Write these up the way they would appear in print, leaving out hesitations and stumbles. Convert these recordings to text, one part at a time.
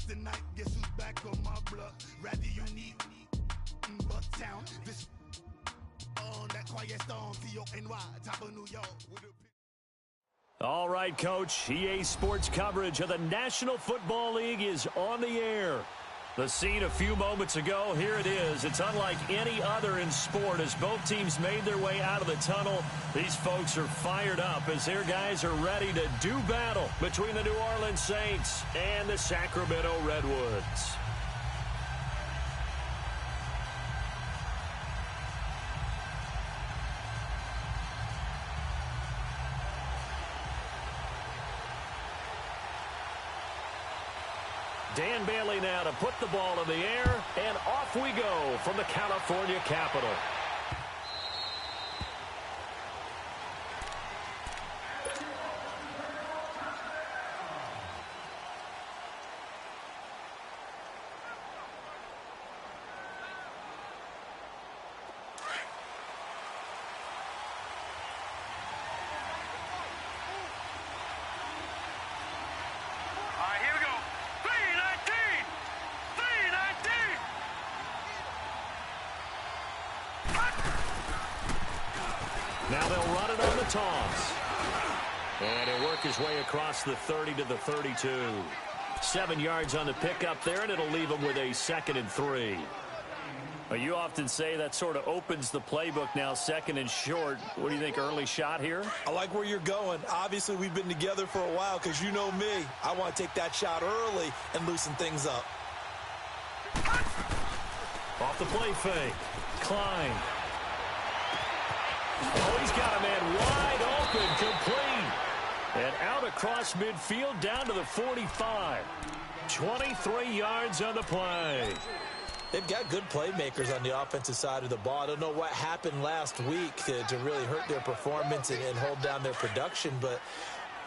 tonight. Guess who's back on my block? Rather unique, but town. This on that quiet storm, T-O-N-Y, top of New York. All right, Coach. EA Sports coverage of the National Football League is on the air. The scene a few moments ago, here it is. It's unlike any other in sport as both teams made their way out of the tunnel. These folks are fired up as their guys are ready to do battle between the New Orleans Saints and the Sacramento Redwoods. Dan Bailey now to put the ball in the air, and off we go from the California capital. Now they'll run it on the toss. And he'll work his way across the 30 to the 32. 7 yards on the pickup there, and it'll leave him with a 2nd and 3. Well, you often say that sort of opens the playbook now, 2nd and short. What do you think, early shot here? I like where you're going. Obviously, we've been together for a while because you know me. I want to take that shot early and loosen things up. Off the play fake. Klein. Oh, he's got a man wide open, complete. And out across midfield down to the 45. 23 yards on the play. They've got good playmakers on the offensive side of the ball. I don't know what happened last week to really hurt their performance and hold down their production, but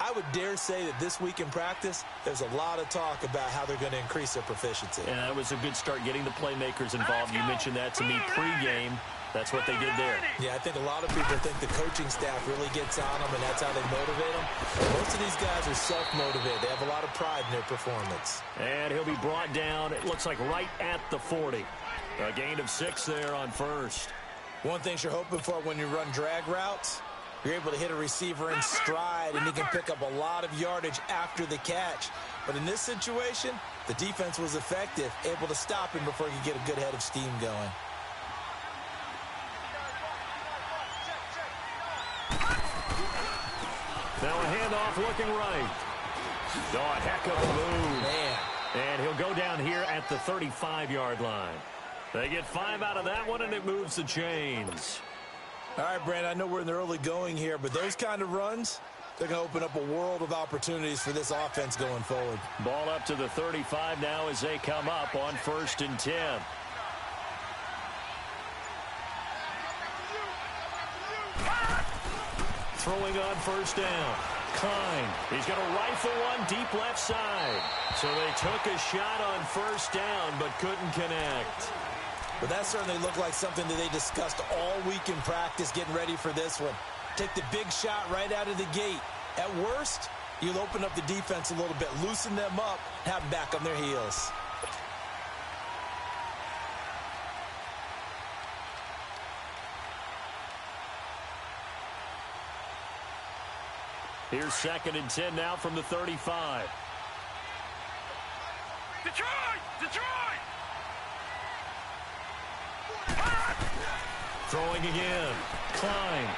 I would dare say that this week in practice, there's a lot of talk about how they're going to increase their proficiency. And that was a good start getting the playmakers involved. You mentioned that to me pregame. That's what they did there. Yeah, I think a lot of people think the coaching staff really gets on them, and that's how they motivate them. Most of these guys are self-motivated. They have a lot of pride in their performance. And he'll be brought down, it looks like right at the 40. A gain of 6 there on first. One thing you're hoping for when you run drag routes, you're able to hit a receiver in stride, and he can pick up a lot of yardage after the catch. But in this situation, the defense was effective, able to stop him before he could get a good head of steam going. Now a handoff looking right. Oh, a heck of a move. Man. And he'll go down here at the 35-yard line. They get 5 out of that one, and it moves the chains. All right, Brandon, I know we're in the early going here, but those kind of runs, they're going to open up a world of opportunities for this offense going forward. Ball up to the 35 now as they come up on 1st and 10. Throwing on 1st down. Klein. He's going to rifle one deep left side. So they took a shot on 1st down but couldn't connect. But that certainly looked like something that they discussed all week in practice getting ready for this one. Take the big shot right out of the gate. At worst, you'll open up the defense a little bit, loosen them up, have them back on their heels. Here's 2nd and 10 now from the 35. Detroit! Detroit! Throwing again. Klein.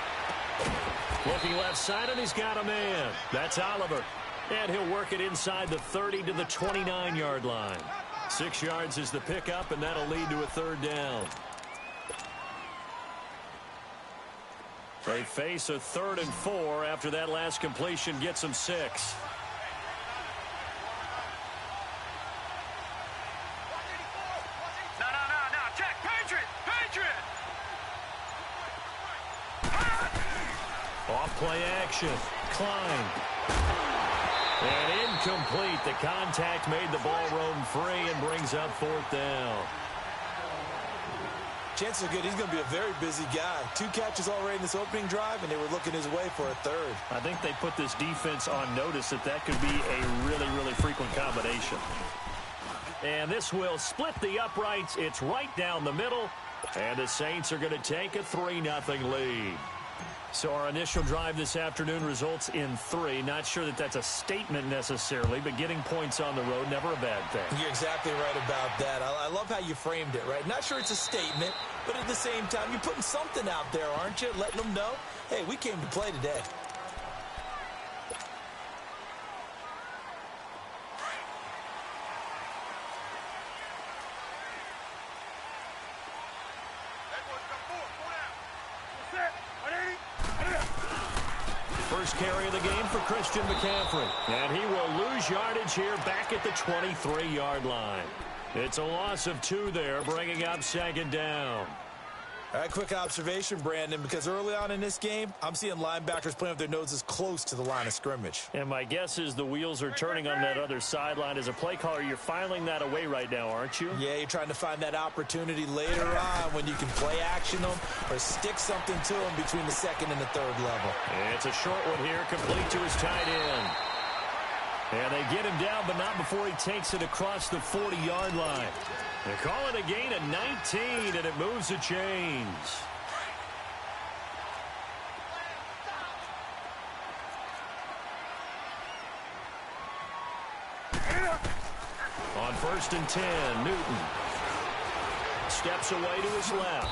Looking left side, and he's got a man. That's Oliver. And he'll work it inside the 30 to the 29-yard line. 6 yards is the pickup, and that'll lead to a 3rd down. They face a 3rd and 4 after that last completion gets them 6. No, check, Patriot! Off play action. Klein. And incomplete. The contact made the ball roam free and brings up 4th down. Chances are good he's going to be a very busy guy. 2 catches already in this opening drive, and they were looking his way for a 3rd. I think they put this defense on notice that could be a really, really frequent combination. and this will split the uprights. It's right down the middle, and the Saints are going to take a 3-0 lead. So our initial drive this afternoon results in 3. Not sure that that's a statement necessarily, but getting points on the road, never a bad thing. You're exactly right about that. I love how you framed it, right? Not sure it's a statement, but at the same time, you're putting something out there, aren't you? Letting them know, hey, we came to play today. First carry of the game for Christian McCaffrey. And he will lose yardage here back at the 23-yard line. It's a loss of 2 there, bringing up 2nd down. All right, quick observation, Brandon, because early on in this game, I'm seeing linebackers playing with their noses close to the line of scrimmage. And my guess is the wheels are turning on that other sideline. As a play caller, you're filing that away right now, aren't you? Yeah, you're trying to find that opportunity later on when you can play action them or stick something to them between the 2nd and the 3rd level. And it's a short one here, complete to his tight end. And they get him down, but not before he takes it across the 40-yard line. They call it a gain of 19, and it moves the chains. On 1st and 10, Newton steps away to his left.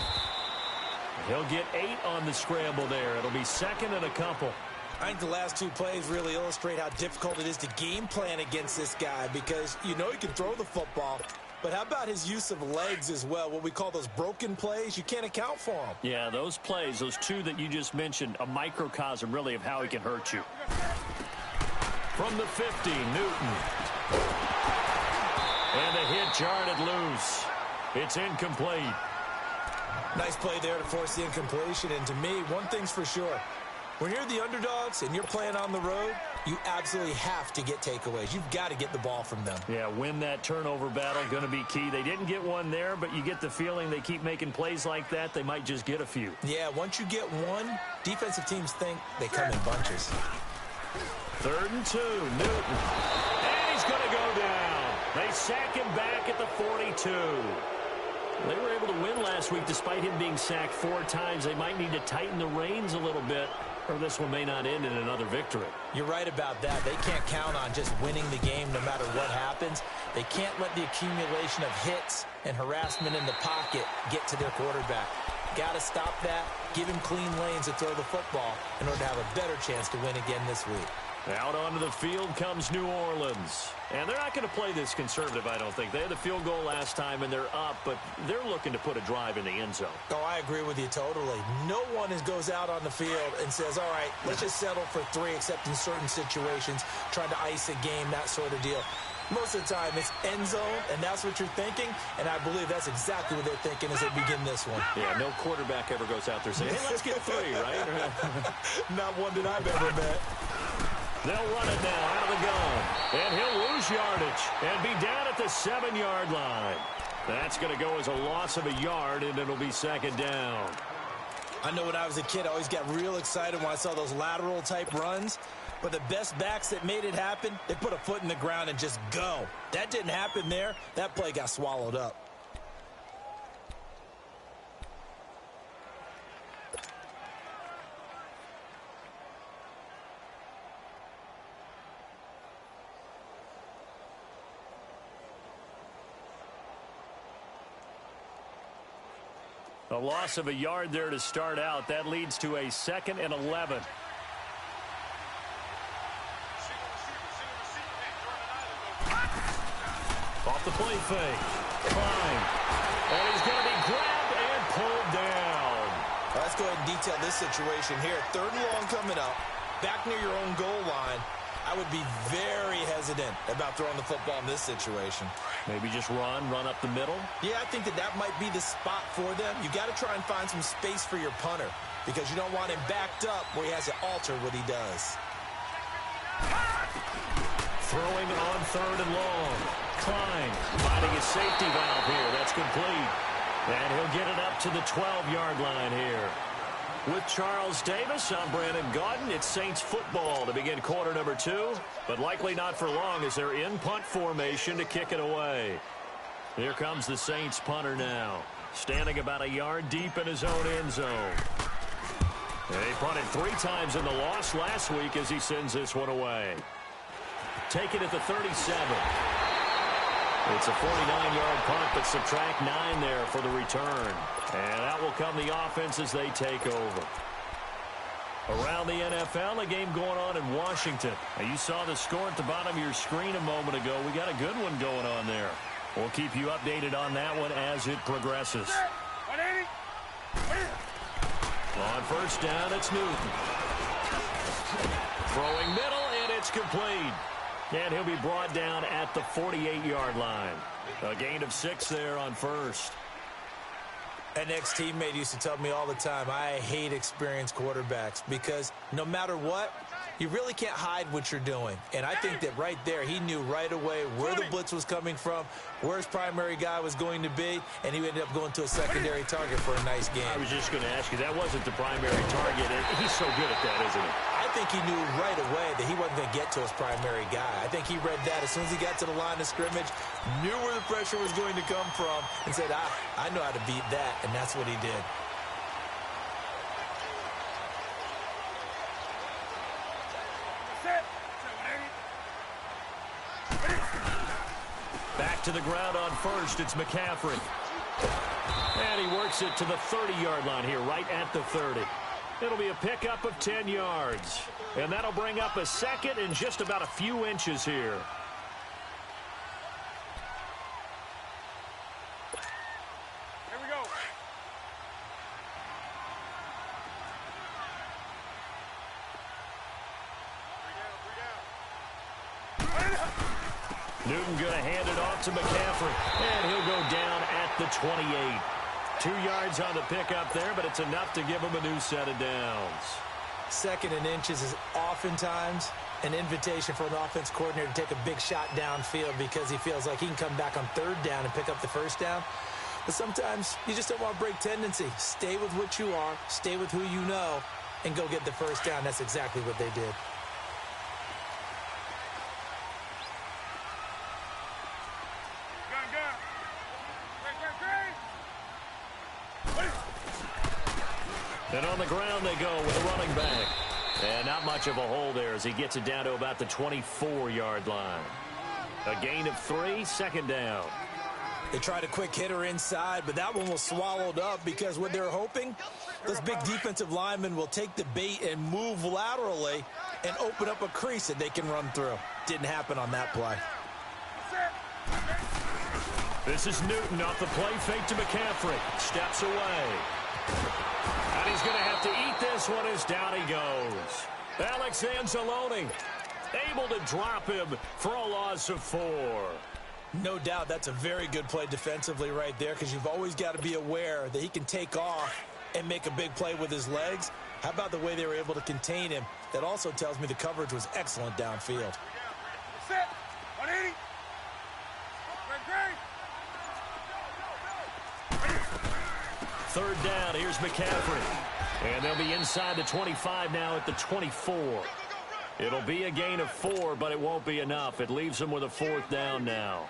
He'll get 8 on the scramble there. It'll be 2nd and a couple. I think the last 2 plays really illustrate how difficult it is to game plan against this guy because you know he can throw the football, but how about his use of legs as well? What we call those broken plays, you can't account for them. Yeah, those plays, those 2 that you just mentioned, a microcosm really of how he can hurt you. From the 50, Newton. And the hit jarred loose. It's incomplete. Nice play there to force the incompletion, and to me, one thing's for sure. When you're the underdogs and you're playing on the road, you absolutely have to get takeaways. You've got to get the ball from them. Yeah, win that turnover battle, going to be key. They didn't get one there, but you get the feeling they keep making plays like that, they might just get a few. Yeah, once you get one, defensive teams think they come in bunches. 3rd and 2, Newton. And he's going to go down. They sack him back at the 42. They were able to win last week despite him being sacked 4 times. They might need to tighten the reins a little bit, or this one may not end in another victory. You're right about that. They can't count on just winning the game no matter what happens. They can't let the accumulation of hits and harassment in the pocket get to their quarterback. Got to stop that, give him clean lanes to throw the football in order to have a better chance to win again this week. Out onto the field comes New Orleans. And they're not going to play this conservative, I don't think. They had the field goal last time, and they're up, but they're looking to put a drive in the end zone. Oh, I agree with you totally. No one goes out on the field and says, all right, let's just settle for 3, except in certain situations, trying to ice a game, that sort of deal. Most of the time, it's end zone, and that's what you're thinking, and I believe that's exactly what they're thinking as they begin this one. Yeah, no quarterback ever goes out there saying, hey, let's get 3, right? Not one that I've ever met. They'll run it now out of the gun. And he'll lose yardage and be down at the 7-yard line. That's going to go as a loss of a yard, and it'll be 2nd down. I know when I was a kid, I always got real excited when I saw those lateral-type runs. But the best backs that made it happen, they put a foot in the ground and just go. That didn't happen there. That play got swallowed up. A loss of a yard there to start out. That leads to a 2nd and 11. Off the play fake. Climb. And he's going to be grabbed and pulled down. Let's go ahead and detail this situation here. 3rd and long coming up. Back near your own goal line. I would be very hesitant about throwing the football in this situation. Maybe just run up the middle? Yeah, I think that might be the spot for them. You got to try and find some space for your punter because you don't want him backed up where he has to alter what he does. Throwing on 3rd and long. Klein finding his safety valve here. That's complete. And he'll get it up to the 12-yard line here. With Charles Davis, I'm Brandon Gaudin. It's Saints football to begin quarter number 2, but likely not for long as they're in punt formation to kick it away. Here comes the Saints punter now, standing about a yard deep in his own end zone. They punted 3 times in the loss last week as he sends this one away. Taken at the 37. It's a 49-yard punt, but subtract 9 there for the return. And out will come the offense as they take over. Around the NFL, a game going on in Washington. Now, you saw the score at the bottom of your screen a moment ago. We got a good one going on there. We'll keep you updated on that one as it progresses. On first down, it's Newton. Throwing middle, and it's complete. And he'll be brought down at the 48-yard line. A gain of 6 there on first. An ex-teammate used to tell me all the time, I hate experienced quarterbacks because no matter what, you really can't hide what you're doing. And I think that right there, he knew right away where the blitz was coming from, where his primary guy was going to be, and he ended up going to a secondary target for a nice game. I was just going to ask you, that wasn't the primary target. And he's so good at that, isn't he? I think he knew right away that he wasn't going to get to his primary guy. I think he read that as soon as he got to the line of scrimmage, knew where the pressure was going to come from, and said, I know how to beat that, and that's what he did. Back to the ground on first, it's McCaffrey. And he works it to the 30-yard line here, right at the 30. It'll be a pickup of 10 yards. And that'll bring up a second and just about a few inches here. Here we go. Newton going to hand it off to McCaffrey. And he'll go down at the 28. 2 yards on the pickup there, but it's enough to give him a new set of downs. Second and inches is oftentimes an invitation for an offense coordinator to take a big shot downfield because he feels like he can come back on third down and pick up the first down. But sometimes you just don't want to break tendency. Stay with what you are, stay with who you know, and go get the first down. That's exactly what they did. And on the ground they go with a running back. And not much of a hole there as he gets it down to about the 24-yard line. A gain of 3, second down. They tried a quick hitter inside, but that one was swallowed up because what they're hoping, those big defensive linemen will take the bait and move laterally and open up a crease that they can run through. Didn't happen on that play. This is Newton off the play fake to McCaffrey. Steps away. And he's going to have to eat this one as down he goes. Alex Anzalone able to drop him for a loss of 4. No doubt that's a very good play defensively right there because you've always got to be aware that he can take off and make a big play with his legs. How about the way they were able to contain him? That also tells me the coverage was excellent downfield. Set. 180. Third down, here's McCaffrey. And they'll be inside the 25 now at the 24. It'll be a gain of 4, but it won't be enough. It leaves them with a 4th down now.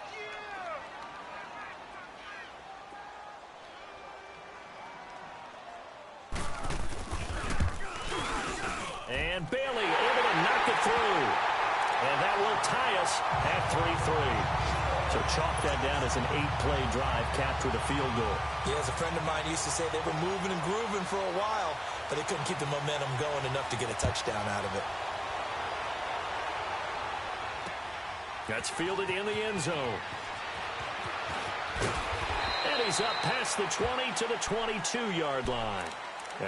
And Bailey able to knock it through. And that will tie us at 3-3. So chalk that down as an 8-play drive, captured a field goal. Yeah, as a friend of mine used to say, they were moving and grooving for a while, but they couldn't keep the momentum going enough to get a touchdown out of it. That's fielded in the end zone. And he's up past the 20 to the 22-yard line.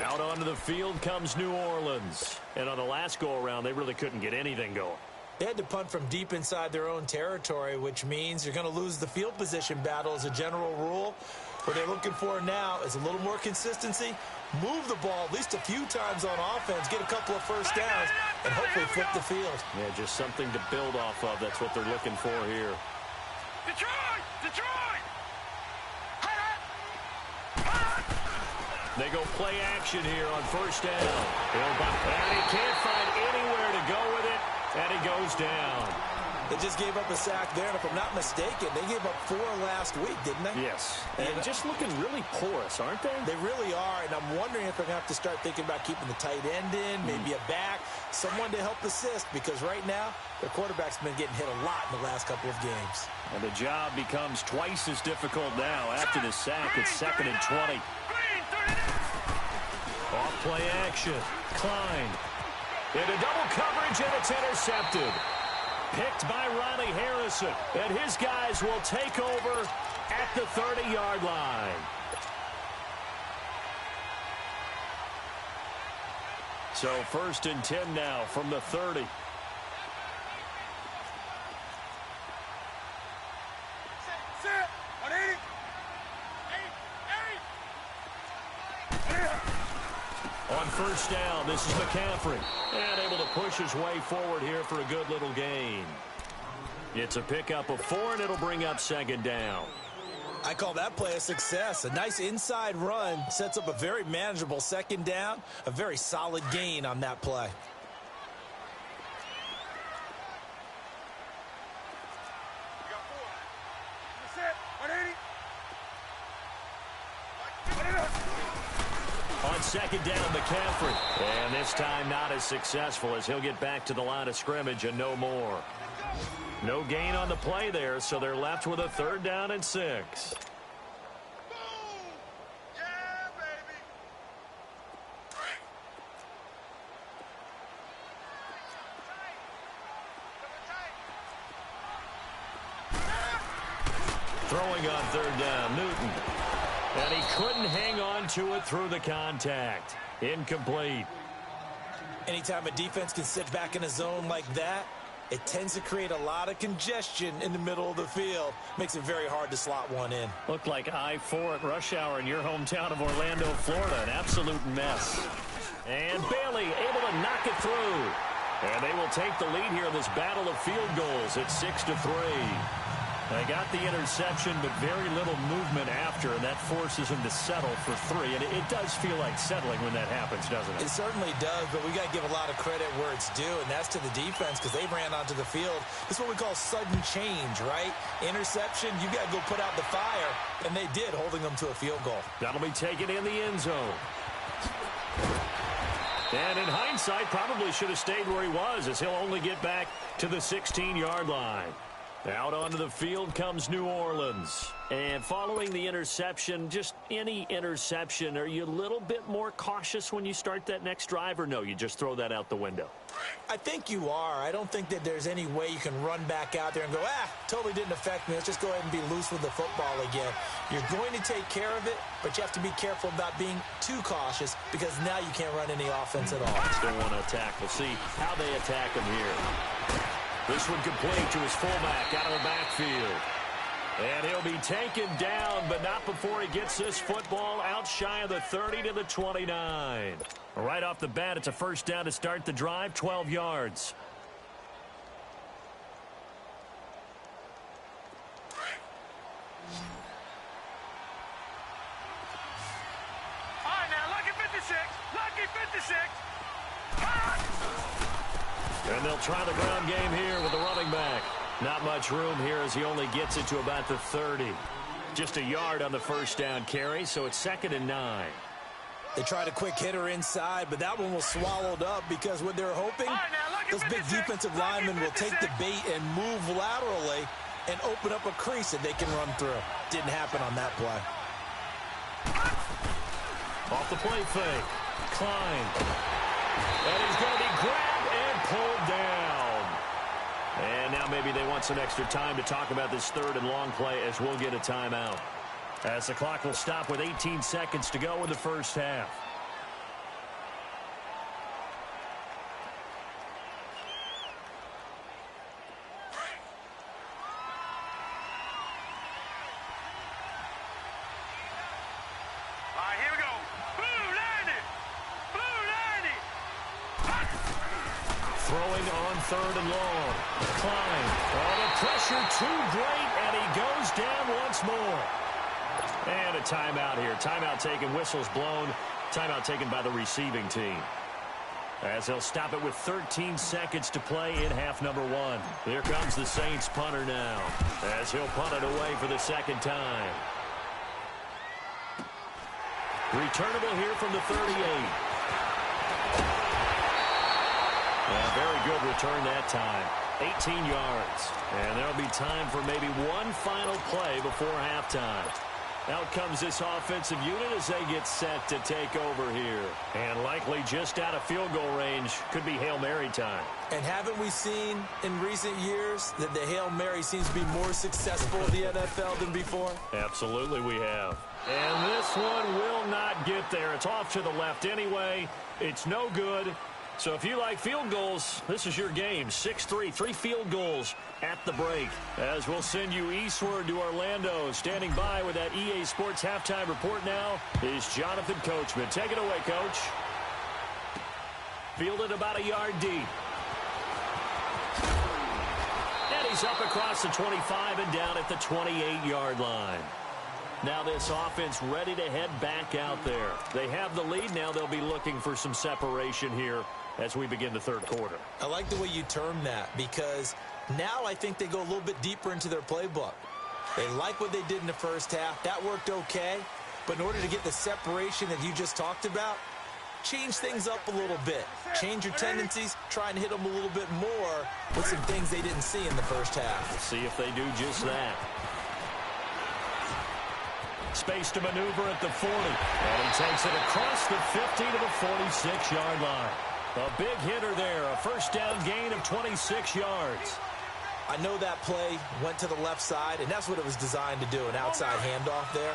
Out onto the field comes New Orleans. And on the last go-around, they really couldn't get anything going. They had to punt from deep inside their own territory, which means you're going to lose the field position battle as a general rule. What they're looking for now is a little more consistency, move the ball at least a few times on offense, get a couple of first downs, and hopefully flip the field. Yeah, just something to build off of. That's what they're looking for here. Detroit! Detroit! They go play action here on first down. And he can't find anywhere to go with it, and he goes down. They just gave up a sack there, and if I'm not mistaken, they gave up 4 last week, didn't they? Yes. And just looking really porous, aren't they? They really are, and I'm wondering if they're going to have to start thinking about keeping the tight end in, maybe a back, someone to help assist, because right now, their quarterback's been getting hit a lot in the last couple of games. And the job becomes twice as difficult now. After the sack, it's 2nd and 20. Off play action. Klein. Into double coverage, and it's intercepted. Picked by Ronnie Harrison. And his guys will take over at the 30-yard line. So 1st and 10 now from the 30. Set. 180. On first down, this is McCaffrey. And able to push his way forward here for a good little gain. It's a pickup of 4, and it'll bring up 2nd down. I call that play a success. A nice inside run sets up a very manageable 2nd down. A very solid gain on that play. You got 4. Set. 180. On 2nd down, McCaffrey. And this time not as successful as he'll get back to the line of scrimmage and no more. No gain on the play there, so they're left with a 3rd down and 6. Boom! Yeah, baby! Throwing on 3rd down, Newton. And he couldn't hang on to it through the contact. Incomplete. Anytime a defense can sit back in a zone like that, it tends to create a lot of congestion in the middle of the field. Makes it very hard to slot one in. Looked like I-4 at rush hour in your hometown of Orlando, Florida. An absolute mess. And Bailey able to knock it through. And they will take the lead here in this battle of field goals at 6-3. They got the interception, but very little movement after, and that forces them to settle for 3. And it does feel like settling when that happens, doesn't it? It certainly does, but we got to give a lot of credit where it's due, and that's to the defense because they ran onto the field. This is what we call sudden change, right? Interception, you got to go put out the fire, and they did, holding them to a field goal. That'll be taken in the end zone. And in hindsight, probably should have stayed where he was, as he'll only get back to the 16-yard line. Out onto the field comes New Orleans. And following the interception, just any interception, are you a little bit more cautious when you start that next drive, or no, you just throw that out the window? I think you are. I don't think that there's any way you can run back out there and go, totally didn't affect me. Let's just go ahead and be loose with the football again. You're going to take care of it, but you have to be careful about being too cautious because now you can't run any offense at all. Still want to attack. We'll see how they attack him here. This one complete to his fullback out of the backfield. And he'll be taken down, but not before he gets this football out shy of the 30 to the 29. Right off the bat, it's a 1st down to start the drive, 12 yards. All right, now, lucky 56. Lucky 56. And they'll try the ground game here with the running back. Not much room here as he only gets it to about the 30. Just a yard on the 1st down carry, so it's 2nd and 9. They tried a quick hitter inside, but that one was swallowed up because what they're hoping, this big defensive lineman will take the bait and move laterally and open up a crease that they can run through. Didn't happen on that play. Off the play fake. Klein. And he's going to be grabbed and pulled down. And now maybe they want some extra time to talk about this 3rd and long play as we'll get a timeout. As the clock will stop with 18 seconds to go in the 1st half. All right, here we go. Blue 90. Blue 90. Throwing on 3rd and long. Klein. Oh, the pressure too great, and he goes down once more. And a timeout here. Timeout taken, whistles blown Timeout taken by the receiving team. As they'll stop it with 13 seconds to play in half number 1. Here comes the Saints punter now, as he'll punt it away for the second time. Returnable here from the 38. A very good return that time. 18 yards. And there'll be time for maybe one final play before halftime. Out comes this offensive unit as they get set to take over here. And likely just out of field goal range. Could be Hail Mary time. And haven't we seen in recent years that the Hail Mary seems to be more successful in the NFL than before? Absolutely we have. And this one will not get there. It's off to the left anyway. It's no good. So if you like field goals, this is your game. 6-3, 3 field goals at the break. As we'll send you eastward to Orlando. Standing by with that EA Sports halftime report now is Jonathan Coachman. Take it away, Coach. Fielded about a yard deep. And he's up across the 25 and down at the 28-yard line. Now this offense ready to head back out there. They have the lead. Now they'll be looking for some separation here as we begin the third quarter. I like the way you term that, because now I think they go a little bit deeper into their playbook. They like what they did in the first half. That worked okay. But in order to get the separation that you just talked about, change things up a little bit. Change your tendencies. Try and hit them a little bit more with some things they didn't see in the first half. We'll see if they do just that. Space to maneuver at the 40. And he takes it across the 50 to the 46-yard line. A big hitter there. A first down gain of 26 yards. I know that play went to the left side, and that's what it was designed to do, an outside handoff there.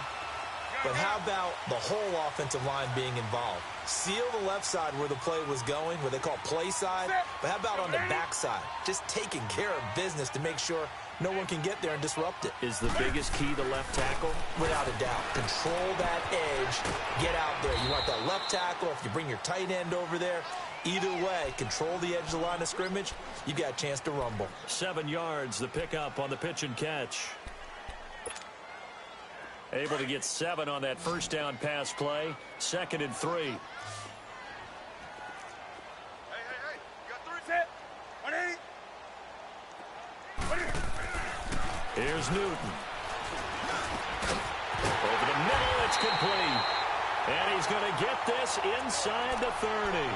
But how about the whole offensive line being involved? Seal the left side where the play was going, where they call play side. But how about on the back side? Just taking care of business to make sure no one can get there and disrupt it. Is the biggest key the left tackle? Without a doubt. Control that edge. Get out there. You want that left tackle. If you bring your tight end over there, either way, control the edge of the line of scrimmage, you got a chance to rumble. 7 yards, the pickup on the pitch and catch. Able to get 7 on that first down pass play. 2nd and 3. Hey, you got 3 set. 180. Here's Newton. Over the middle, it's complete. And he's going to get this inside the 30.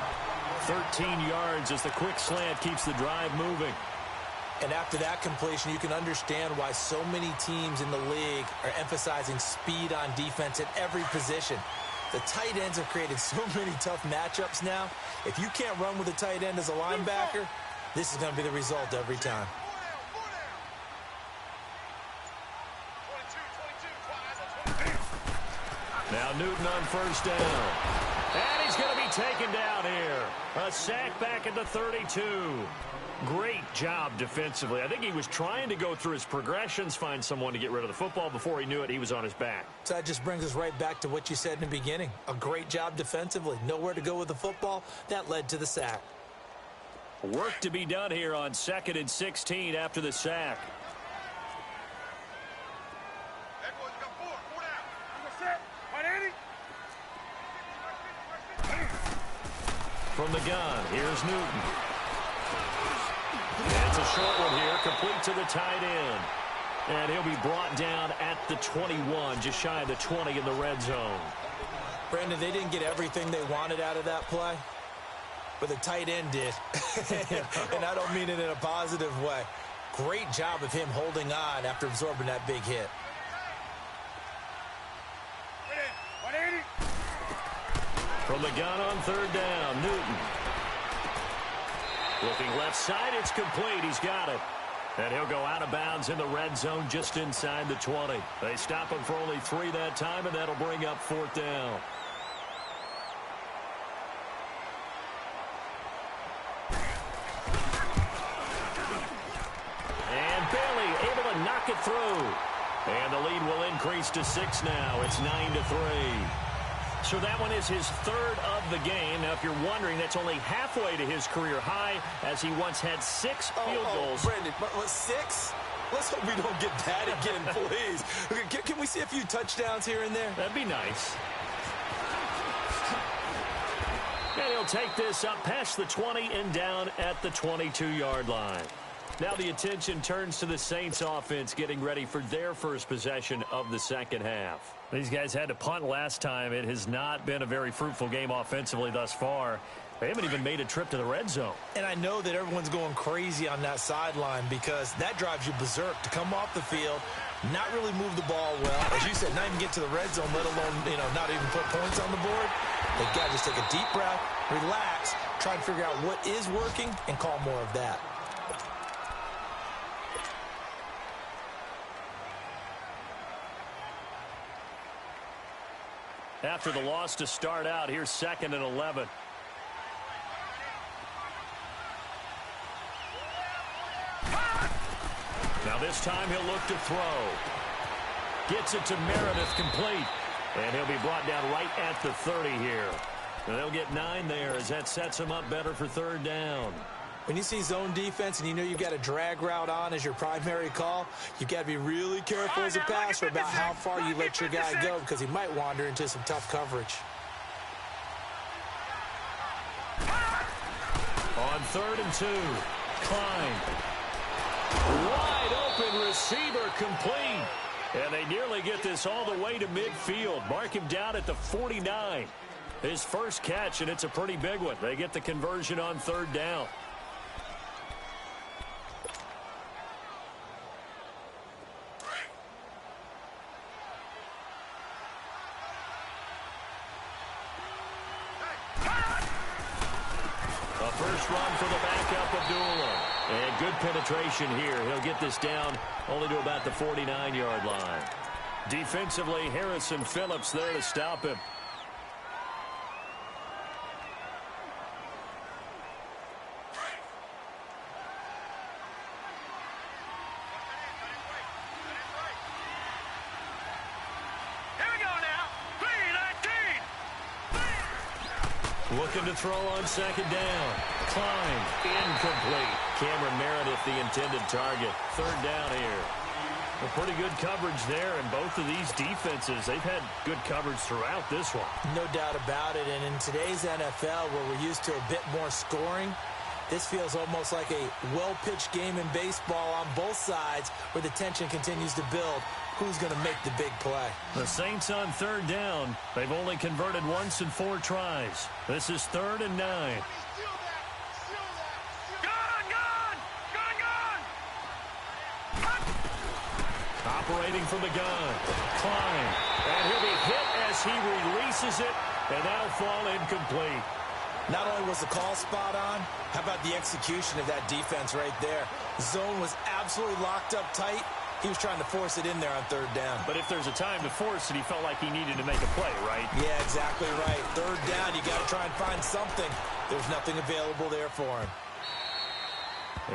13 yards as the quick slant keeps the drive moving. And after that completion, you can understand why so many teams in the league are emphasizing speed on defense at every position. The tight ends have created so many tough matchups now. If you can't run with a tight end as a linebacker, this is going to be the result every time. Now Newton on first down. And he's going to be taken down here. A sack back at the 32. Great job defensively. I think he was trying to go through his progressions, find someone to get rid of the football. Before he knew it, he was on his back. So that just brings us right back to what you said in the beginning. A great job defensively. Nowhere to go with the football. That led to the sack. Work to be done here on 2nd and 16 after the sack. From the gun, here's Newton. And it's a short one here, complete to the tight end. And he'll be brought down at the 21, just shy of the 20 in the red zone. Brandon, they didn't get everything they wanted out of that play, but the tight end did. And I don't mean it in a positive way. Great job of him holding on after absorbing that big hit. From the gun on third down, Newton. Looking left side, it's complete. He's got it. And he'll go out of bounds in the red zone just inside the 20. They stop him for only 3 that time, and that'll bring up 4th down. And Bailey able to knock it through. And the lead will increase to 6 now. It's 9-3. So that one is his 3rd of the game. Now, if you're wondering, that's only halfway to his career high, as he once had 6 field goals. Brandon, what, 6? Let's hope we don't get that again, please. Can we see a few touchdowns here and there? That'd be nice. And he'll take this up past the 20 and down at the 22-yard line. Now the attention turns to the Saints offense getting ready for their first possession of the second half. These guys had to punt last time. It has not been a very fruitful game offensively thus far. They haven't even made a trip to the red zone. And I know that everyone's going crazy on that sideline because that drives you berserk to come off the field, not really move the ball well. As you said, not even get to the red zone, let alone, not even put points on the board. They've got to just take a deep breath, relax, try and figure out what is working, and call more of that. After the loss to start out, here's 2nd and 11. Now this time he'll look to throw. Gets it to Meredith, complete. And he'll be brought down right at the 30 here. And they'll get 9 there as that sets him up better for 3rd down. When you see zone defense and you know you've got a drag route on as your primary call, you've got to be really careful as a passer about how far you let your guy go because he might wander into some tough coverage. On 3rd and 2, Klein. Wide open receiver, complete. And they nearly get this all the way to midfield. Mark him down at the 49. His first catch, and it's a pretty big one. They get the conversion on 3rd down. A first run for the backup, Abdullah. And good penetration here. He'll get this down only to about the 49-yard line. Defensively, Harrison Phillips there to stop him. Looking to throw on 2nd down. Klein, incomplete. Cameron Meredith, the intended target. 3rd down here. Well, pretty good coverage there, and both of these defenses, they've had good coverage throughout this one. No doubt about it, and in today's NFL, where we're used to a bit more scoring, this feels almost like a well-pitched game in baseball on both sides where the tension continues to build. Who's going to make the big play? The Saints on 3rd down. They've only converted once in 4 tries. This is 3rd and 9. Operating from the gun. Klein. And he'll be hit as he releases it, and that'll fall incomplete. Not only was the call spot on, how about the execution of that defense right there? Zone was absolutely locked up tight. He was trying to force it in there on 3rd down. But if there's a time to force it, he felt like he needed to make a play, right? Yeah, exactly right. 3rd down, you got to try and find something. There's nothing available there for him.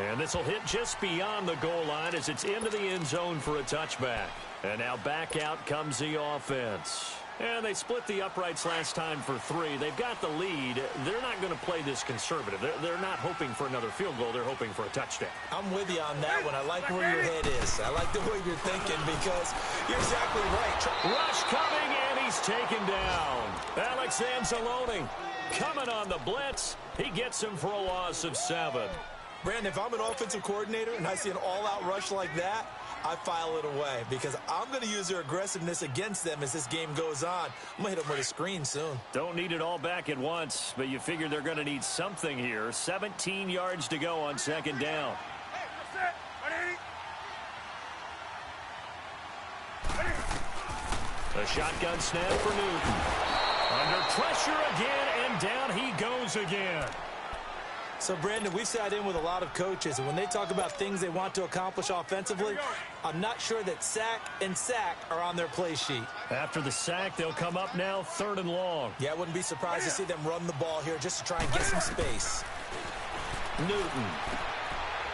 And this will hit just beyond the goal line as it's into the end zone for a touchback. And now back out comes the offense. And they split the uprights last time for 3. They've got the lead. They're not going to play this conservative. They're not hoping for another field goal. They're hoping for a touchdown. I'm with you on that one. I like where your head is. I like the way you're thinking because you're exactly right. Rush coming, and he's taken down. Alex Anzalone coming on the blitz. He gets him for a loss of 7. Brandon, if I'm an offensive coordinator and I see an all-out rush like that, I file it away because I'm going to use their aggressiveness against them as this game goes on. I'm going to hit them with a screen soon. Don't need it all back at once, but you figure they're going to need something here. 17 yards to go on 2nd down. A shotgun snap for Newton. Under pressure again, and down he goes again. So, Brandon, we've sat in with a lot of coaches, and when they talk about things they want to accomplish offensively, I'm not sure that sack and sack are on their play sheet. After the sack, they'll come up now 3rd and long. Yeah, I wouldn't be surprised to see them run the ball here just to try and get some space. Newton.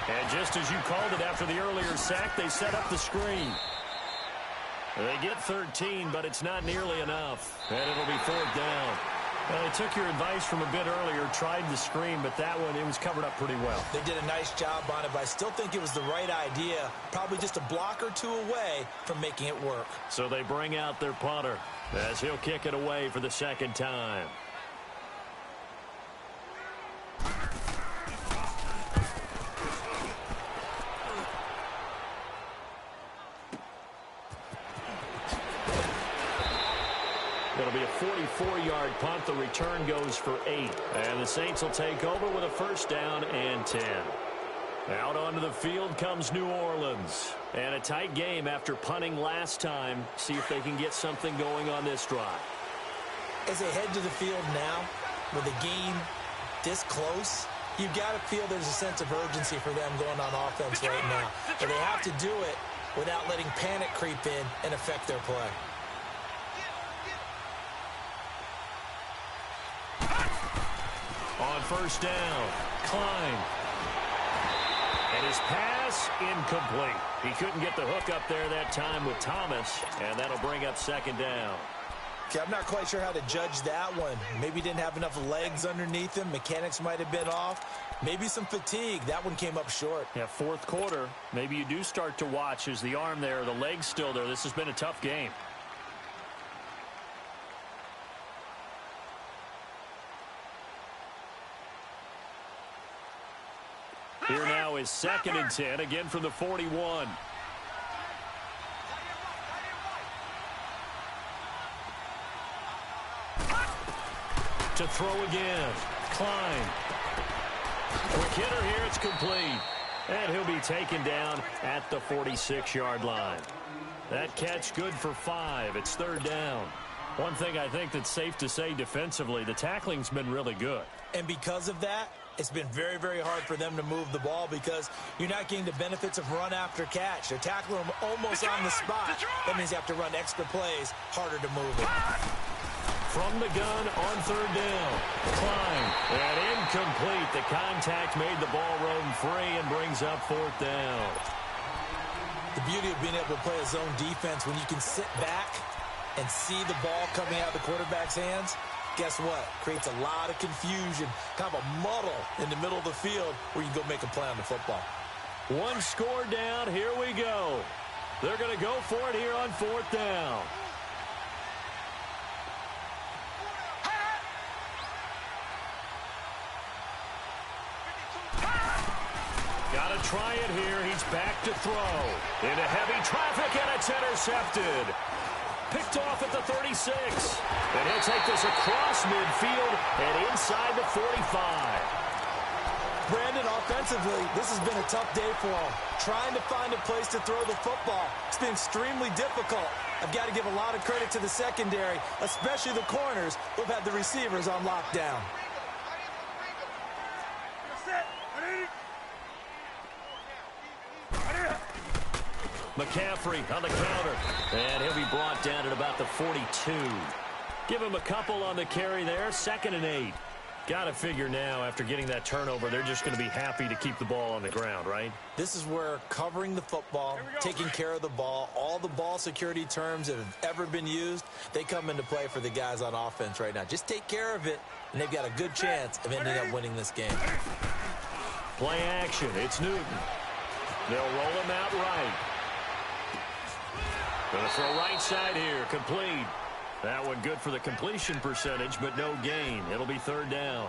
And just as you called it after the earlier sack, they set up the screen. They get 13, but it's not nearly enough. And it'll be 4th down. Well, they took your advice from a bit earlier, tried the screen, but that one, it was covered up pretty well. They did a nice job on it, but I still think it was the right idea. Probably just a block or two away from making it work. So they bring out their punter as he'll kick it away for the 2nd time. 44-yard punt. The return goes for 8. And the Saints will take over with a first down and 10. Out onto the field comes New Orleans. And a tight game after punting last time. See if they can get something going on this drive. As they head to the field now, with the game this close, you've got to feel there's a sense of urgency for them going on offense right now. But they have to do it without letting panic creep in and affect their play. On first down, Klein. And his pass incomplete. He couldn't get the hook up there that time with Thomas, and that'll bring up second down. Okay, I'm not quite sure how to judge that one. Maybe didn't have enough legs underneath him. Mechanics might have been off. Maybe some fatigue. That one came up short. Yeah, fourth quarter. Maybe you do start to watch as the arm there, the leg's still there. This has been a tough game. Here now is 2nd and 10, again from the 41. To throw again. Klein. Quick hitter here. It's complete. And he'll be taken down at the 46-yard line. That catch good for 5. It's third down. One thing I think that's safe to say defensively, the tackling's been really good. And because of that, it's been very, very hard for them to move the ball because you're not getting the benefits of run after catch. They're tackling them almost on the spot. That means you have to run extra plays, harder to move it. From the gun on third down. Klein. And incomplete. The contact made the ball roam free and brings up fourth down. The beauty of being able to play a zone defense when you can sit back and see the ball coming out of the quarterback's hands, guess what? Creates a lot of confusion, kind of a muddle in the middle of the field where you can go make a play on the football. One score down. Here we go. They're going to go for it here on fourth down. Got to try it here. He's back to throw. Into heavy traffic, and it's intercepted. Picked off at the 36. And he'll take this across midfield and inside the 45. Brandon, offensively, this has been a tough day for him. Trying to find a place to throw the football. It's been extremely difficult. I've got to give a lot of credit to the secondary, especially the corners who have had the receivers on lockdown. McCaffrey on the counter. And he'll be brought down at about the 42. Give him a couple on the carry there. 2nd and 8. Got to figure now, after getting that turnover, they're just going to be happy to keep the ball on the ground, right? This is where covering the football, taking care of the ball, all the ball security terms that have ever been used, they come into play for the guys on offense right now. Just take care of it, and they've got a good chance of ending up winning this game. Play action. It's Newton. They'll roll him out right. Going to throw right side here. Complete. That one good for the completion percentage, but no gain. It'll be third down.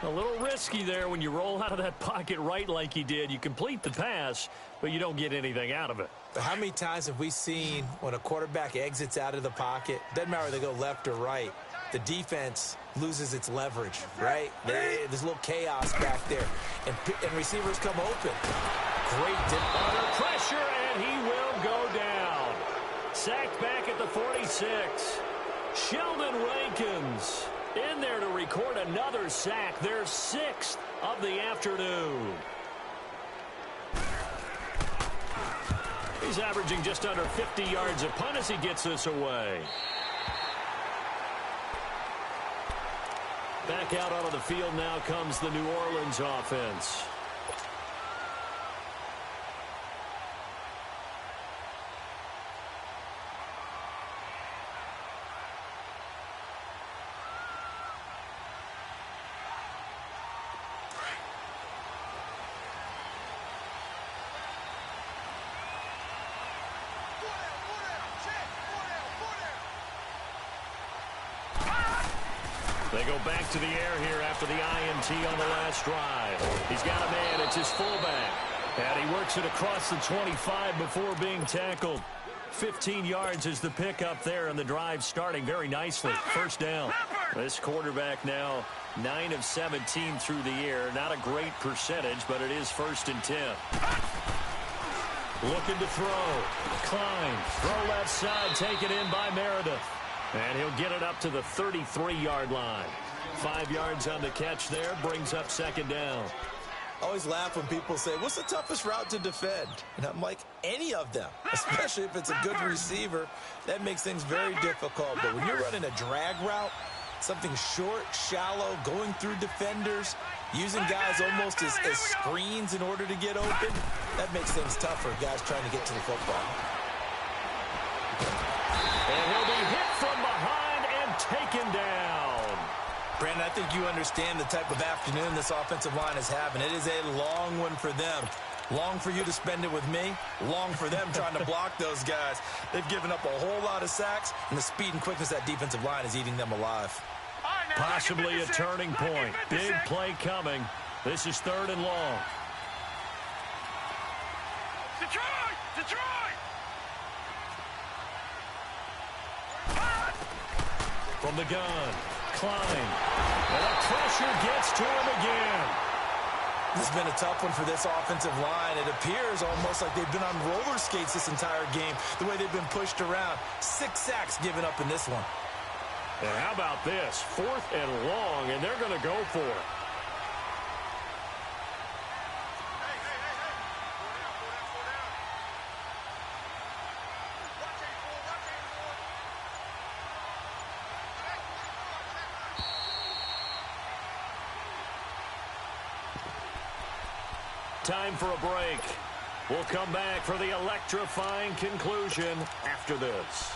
A little risky there when you roll out of that pocket right like he did. You complete the pass, but you don't get anything out of it. But how many times have we seen when a quarterback exits out of the pocket, doesn't matter whether they go left or right, the defense loses its leverage, right? There's a little chaos back there, and receivers come open. Great dip. Under pressure, and he will go down. Sacked back at the 46. Sheldon Rankins in there to record another sack. Their 6th of the afternoon. He's averaging just under 50 yards a punt as he gets this away. Back out onto the field now comes the New Orleans offense. They go back to the air here after the INT on the last drive. He's got a man. It's his fullback. And he works it across the 25 before being tackled. 15 yards is the pickup there, and the drive starting very nicely. First down. This quarterback now 9 of 17 through the air. Not a great percentage, but it is 1st and 10. Looking to throw. Klein. Throw left side. Taken in by Meredith. And he'll get it up to the 33-yard line. 5 yards on the catch there. Brings up 2nd down. I always laugh when people say, what's the toughest route to defend? And I'm like, any of them, especially if it's a good receiver. That makes things very difficult. But when you're running a drag route, something short, shallow, going through defenders, using guys almost as screens in order to get open, that makes things tough for guys trying to get to the football. And he'll be hit from behind and taken down. Brandon, I think you understand the type of afternoon this offensive line is having. It is a long one for them. Long for you to spend it with me. Long for them trying to block those guys. They've given up a whole lot of sacks, and the speed and quickness of that defensive line is eating them alive. Possibly a turning point. Big play coming. This is 3rd and long. Detroit! Detroit! From the gun, Klein. And the pressure gets to him again. This has been a tough one for this offensive line. It appears almost like they've been on roller skates this entire game, the way they've been pushed around. 6 sacks given up in this one. And how about this? 4th and long, and they're going to go for it. Time for a break. We'll come back for the electrifying conclusion after this.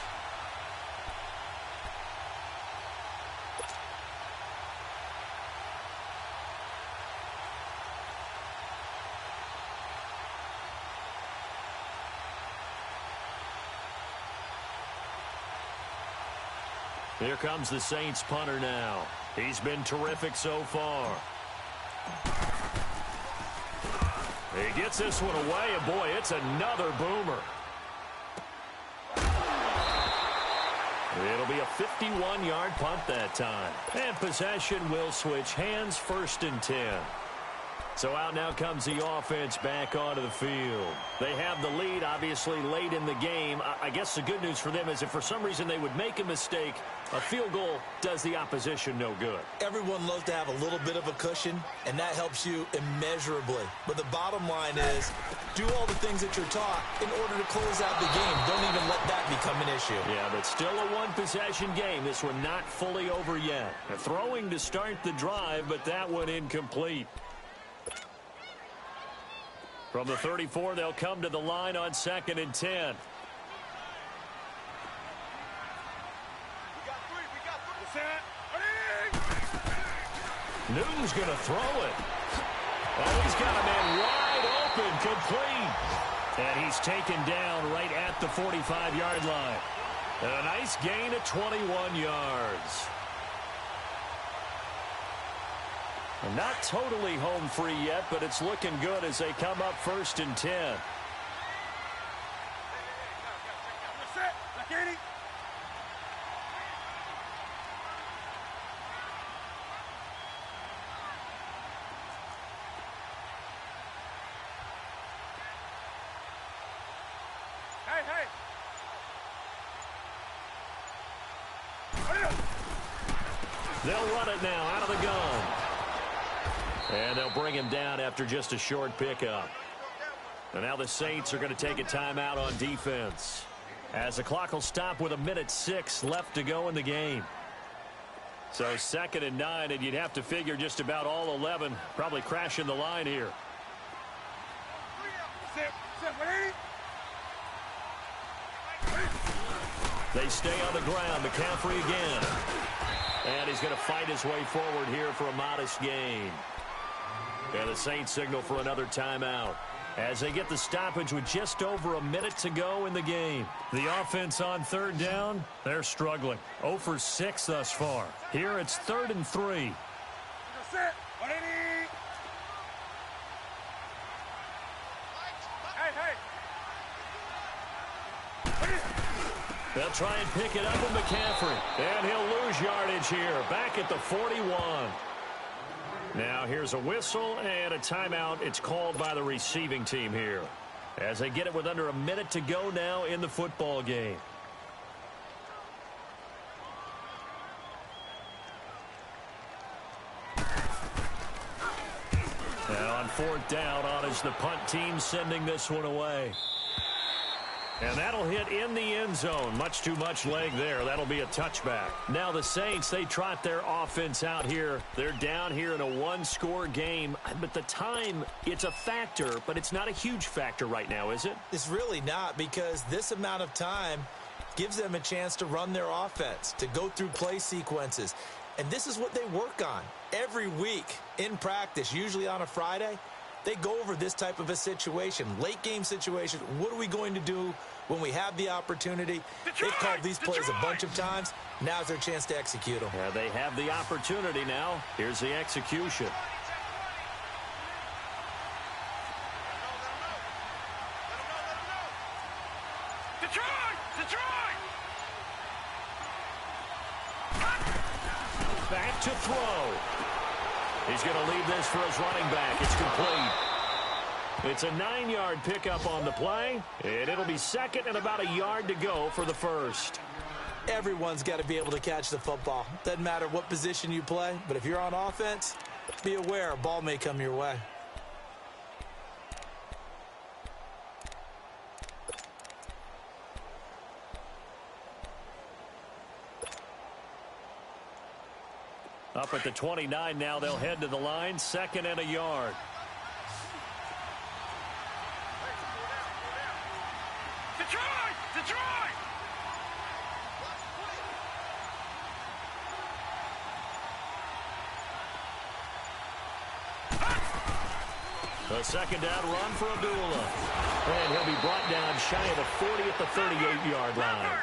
Here comes the Saints punter now. He's been terrific so far. He gets this one away, and boy, it's another boomer. It'll be a 51-yard punt that time. And possession will switch hands, 1st and 10. So out now comes the offense back onto the field. They have the lead, obviously, late in the game. I guess the good news for them is if for some reason they would make a mistake, a field goal does the opposition no good. Everyone loves to have a little bit of a cushion, and that helps you immeasurably. But the bottom line is, do all the things that you're taught in order to close out the game. Don't even let that become an issue. Yeah, but still a one-possession game. This one not fully over yet. A throwing to start the drive, but that one incomplete. From the 34, they'll come to the line on 2nd and 10. Newton's going to throw it. Oh, he's got a man wide open, complete. And he's taken down right at the 45-yard line. And a nice gain of 21 yards. And not totally home free yet, but it's looking good as they come up 1st and 10. They'll run it now out of the gun. And they'll bring him down after just a short pickup. And now the Saints are going to take a timeout on defense, as the clock will stop with 1:06 left to go in the game. So 2nd and 9, and you'd have to figure just about all 11 probably crashing the line here. They stay on the ground. McCaffrey again. And he's going to fight his way forward here for a modest gain. And the Saints signal for another timeout as they get the stoppage with just over 1 minute to go in the game. The offense on 3rd down, they're struggling. 0 for 6 thus far. Here it's 3rd and 3. They'll try and pick it up with McCaffrey. And he'll lose yardage here. Back at the 41. Now here's a whistle and a timeout. It's called by the receiving team here, as they get it with under a minute to go now in the football game. Now on fourth down, on is the punt team sending this one away. And that'll hit in the end zone. Much too much leg there. That'll be a touchback. Now the Saints, they trot their offense out here. They're down here in a one-score game. But the time, it's a factor, but it's not a huge factor right now, is it? It's really not, because this amount of time gives them a chance to run their offense, to go through play sequences. And this is what they work on every week in practice, usually on a Friday. They go over this type of a situation, late game situation. What are we going to do when we have the opportunity? They've called these plays a bunch of times. Now's their chance to execute them. Yeah, they have the opportunity now. Here's the execution. Back to throw. He's going to leave this for his running back. It's complete. It's a 9-yard pickup on the play, and it'll be second and about a yard to go for the first. Everyone's got to be able to catch the football. Doesn't matter what position you play, but if you're on offense, be aware a ball may come your way. Up at the 29 now, they'll head to the line, second and a yard. Detroit! A second down run for Abdullah. And he'll be brought down shy of the 40 at the 38-yard line.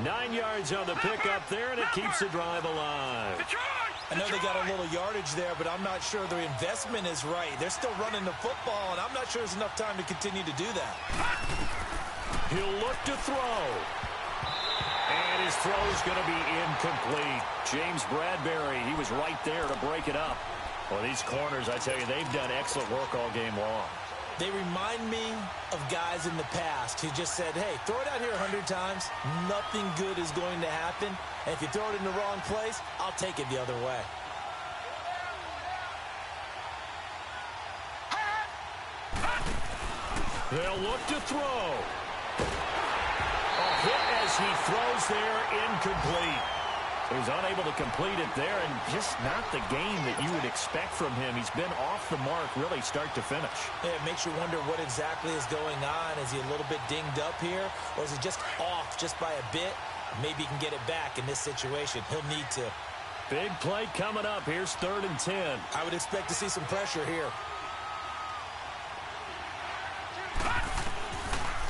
9 yards on the pickup there, and it keeps the drive alive. I know they got a little yardage there, but I'm not sure the investment is right. They're still running the football, and I'm not sure there's enough time to continue to do that. He'll look to throw. And his throw's going to be incomplete. James Bradbury, he was right there to break it up. Well, these corners, I tell you, they've done excellent work all game long. They remind me of guys in the past who just said, hey, throw it out here 100 times. Nothing good is going to happen. And if you throw it in the wrong place, I'll take it the other way. They'll look to throw. A hit as he throws there, incomplete. He's unable to complete it there, and just not the game that you would expect from him. He's been off the mark really start to finish. Yeah, it makes you wonder what exactly is going on. Is he a little bit dinged up here, or is he just off just by a bit? Maybe he can get it back in this situation. He'll need to. Big play coming up. Here's 3rd and 10. I would expect to see some pressure here.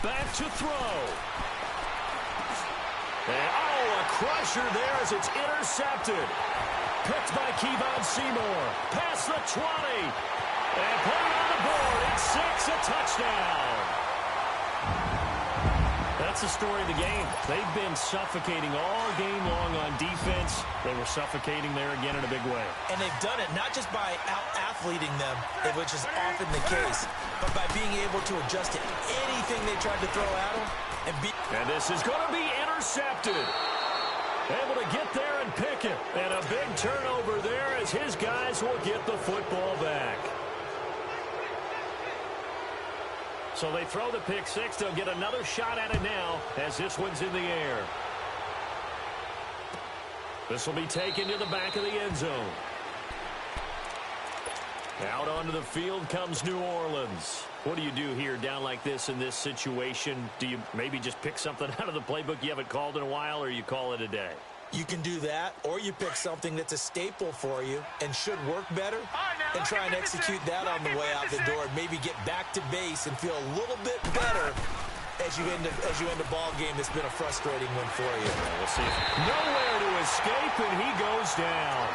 Back to throw. And, a crusher there as it's intercepted. Picked by Kevon Seymour. Past the 20. And put it on the board. It's 6, a touchdown. That's the story of the game. They've been suffocating all game long on defense. They were suffocating there again in a big way. And they've done it not just by out-athleting them, which is often the case, but by being able to adjust to anything they tried to throw at them. And this is going to be intercepted. Able to get there and pick it. And a big turnover there as his guys will get the football back. So they throw the pick six. They'll get another shot at it now as this one's in the air. This will be taken to the back of the end zone. Out onto the field comes New Orleans. What do you do here down like this in this situation? Do you maybe just pick something out of the playbook you haven't called in a while, or you call it a day? You can do that, or you pick something that's a staple for you and should work better and try and execute that on the way out the door and maybe get back to base and feel a little bit better as you end a ball game that's been a frustrating one for you. We'll see. Nowhere to escape, and he goes down.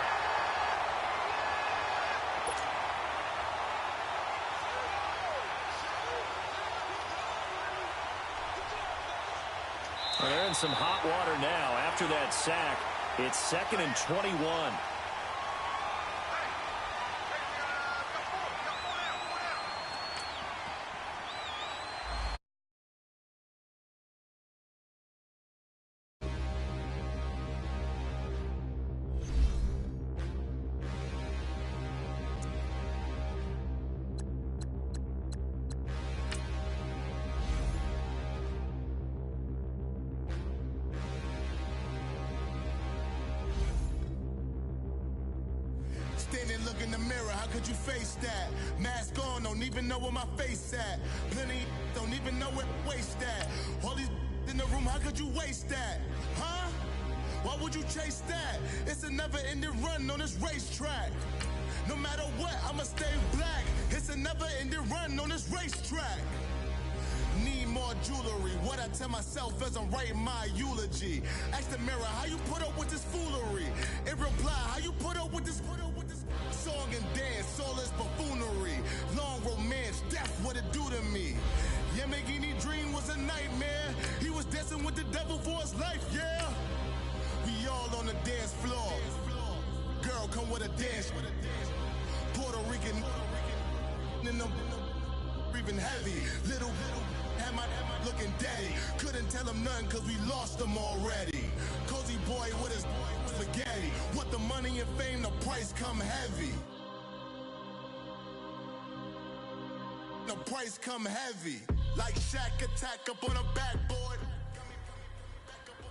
Well, they're in some hot water now. After that sack, it's 2nd and 21. Standing, look in the mirror, how could you face that? Mask on, don't even know where my face at. Plenty don't even know where waste at. All these in the room, how could you waste that? Huh? Why would you chase that? It's a never-ending run on this racetrack. No matter what, I'ma stay black. It's a never-ending run on this racetrack. Need more jewelry. What I tell myself as I'm writing my eulogy. Ask the mirror, how you put up with this foolery? It reply, how you put up with this song and dance, soulless buffoonery. Long romance, death, what it do to me? Yamagini dream was a nightmare. He was dancing with the devil for his life, yeah. We all on the dance floor. Girl, come with a dance. Puerto Rican in the breathing heavy. Little had my looking daddy. Couldn't tell him nothing cause we lost him already. Cozy boy with his spaghetti. What the money and fame, the price come heavy. The price come heavy. Like Shaq attack up on a backboard.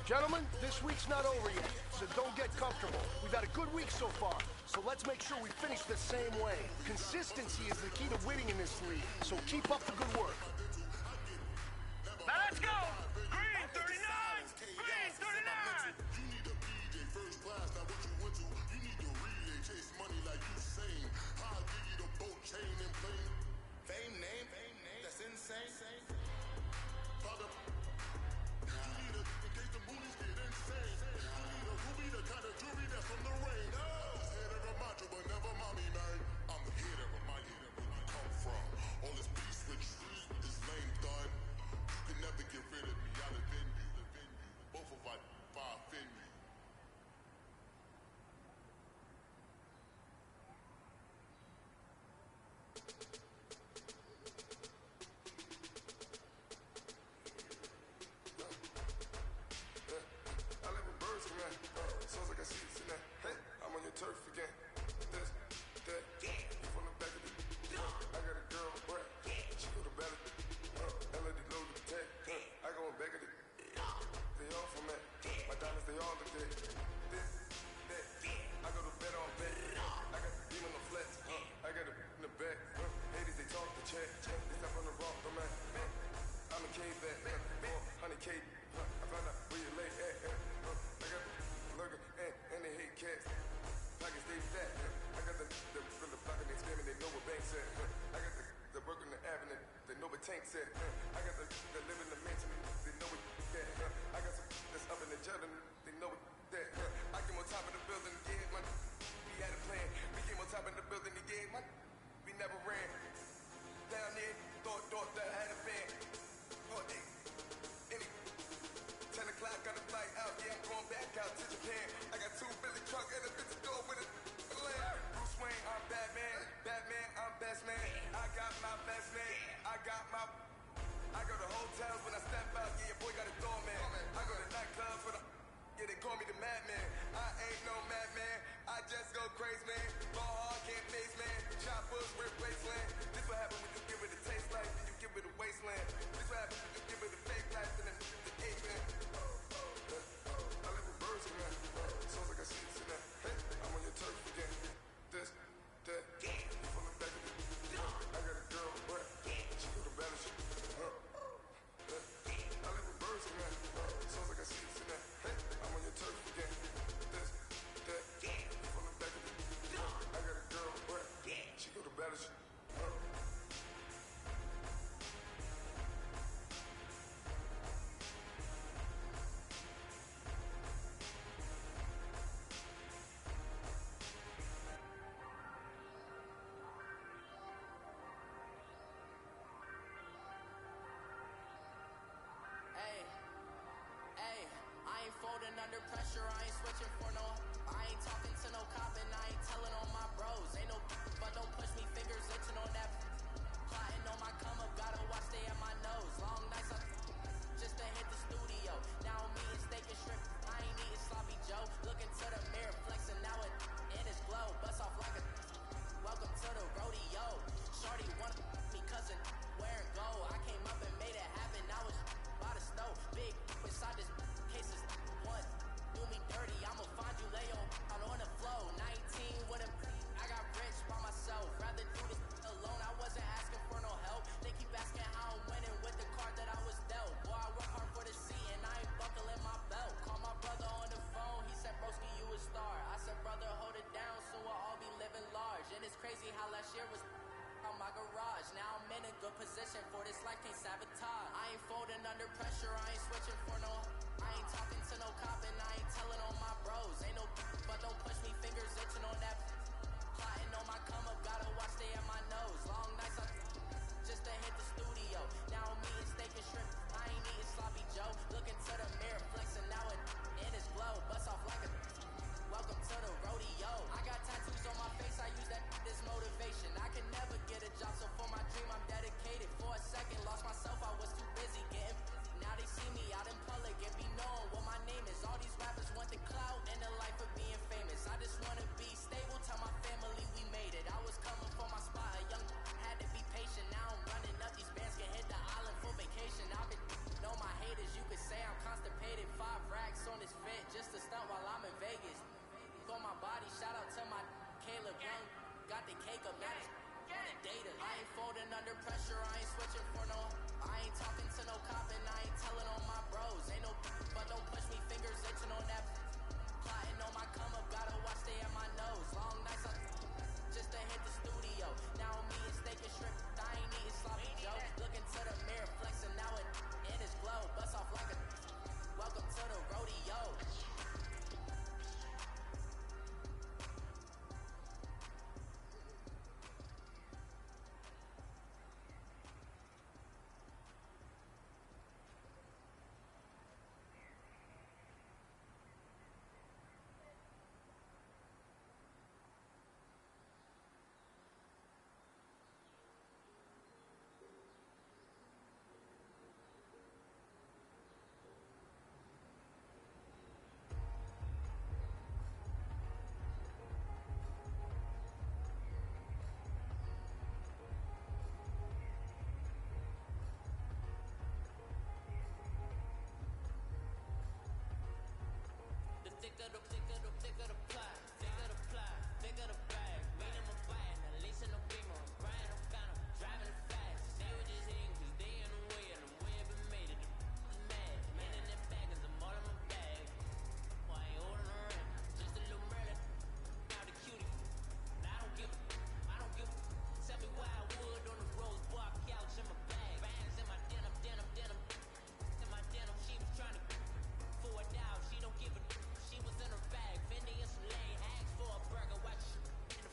Gentlemen, this week's not over yet, so don't get comfortable. We've had a good week so far, so let's make sure we finish the same way. Consistency is the key to winning in this league, so keep up the good work. Now let's go! Green 39! Green 39! You need to be in first class, now what you went to, you need to read and chase money like you sane. I'll give you the boat chain and plane. Fame name, that's insane. Father, you need a, in case the moonies get insane. You need a ruby, the kind of jewelry that's from the rain. Just head of a macho, but never mommy, man. I'm the head of a mighty, where you come from. All this peace with trees is lame done. You can never get rid of me, I'll defend you. Both of us, offend you. I live with birds from that. Sounds like I see it in that. Hey, I'm on your turf again. This, that, you from the back of the. I got a girl, Brett. She go to ballet. Melody low to the tech. I go in back of it. They all from that. My diamonds, they all look dead. This, that. I go to bed on bed. I got the beam on the flex. I got it in the back. Ladies, they talk the check. They step on the rock, I'm at. I'm a cave back. 100K. I found out where you lay at. I got the lurker and they hate cats. Pockets stay fat. I got the from the block and they screaming, they know what banks at. I got the work on the avenue, they know what tanks at. I got the live in the mansion, they know what that. I got some that's up in the jet, they know what that. I came on top of the building, yeah, my we had a plan. We came on top of the building, yeah, my we never ran. Down there, thought that had a fan. Oh, hey. 10 o'clock, got a flight out, yeah, I'm going back out to Japan. I got 2 Billy trucks and a bitch door with a land. Bruce Wayne, I'm Batman, I'm best man. I got my best man, I go to hotels when I step out, yeah, your boy got a doorman. I go to nightclubs for the, yeah, they call me the madman. I ain't no madman, I just go crazy, man. Ball hard, can't face, man. Choppers, rip wasteland. This what happen when you give it a taste like, then you give it a wasteland. hit the studio. Now I'm eating steak and shrimp. I ain't eating sloppy Joe. Looking to the mirror, flexing now and in his glow. Bust off like a welcome to the rodeo. I got tattoos on my face, I use that as motivation. I can never get a job, so for my dream I'm dedicated. For a second, lost myself, I was too busy getting. Now they see me out in public and be knowing what my name is. All these rappers want the clout and the life of being famous. I just wanna be stable, tell my family we made it. I was coming for my spot, a young had to be patient. Now I'm running up, these bands can hit the island for vacation. I've been know my haters, you could say I'm constipated. 5 racks on this fit just to stunt while I'm in Vegas. On my body, shout out to my Caleb Young. Got the cake up, now on the data. I ain't folding under pressure, I ain't switching for no. I ain't talking to no cop and I ain't telling on my bros. Ain't no but don't push me, fingers itching on that. Plotting on my come up, gotta watch stay at my nose. Long nights just to hit the studio. Now I'm eating steak and shrimp, I ain't eating sloppy Joe. Looking to the mirror, flexing now and in his glow. Bust off like a welcome to the rodeo. Thicker the plot, thicker the plot, thicker the bag. Made him a fight, now lacing no beamer. Brian, I'm found him, driving fast. They were just hating cause they in the way, and the way I've been made it. The mad, man in that bag is I'm all in my bag. Why I ain't holding her in? Just a little Merlin, now the cutie. Now I don't give. Tell me why I would on the rose bar couch in my bag. Bands in my denim. In my denim, she was trying to for it out, she don't give a. She was in her bag, Fendi and some lane. Asked for a burger, watch in the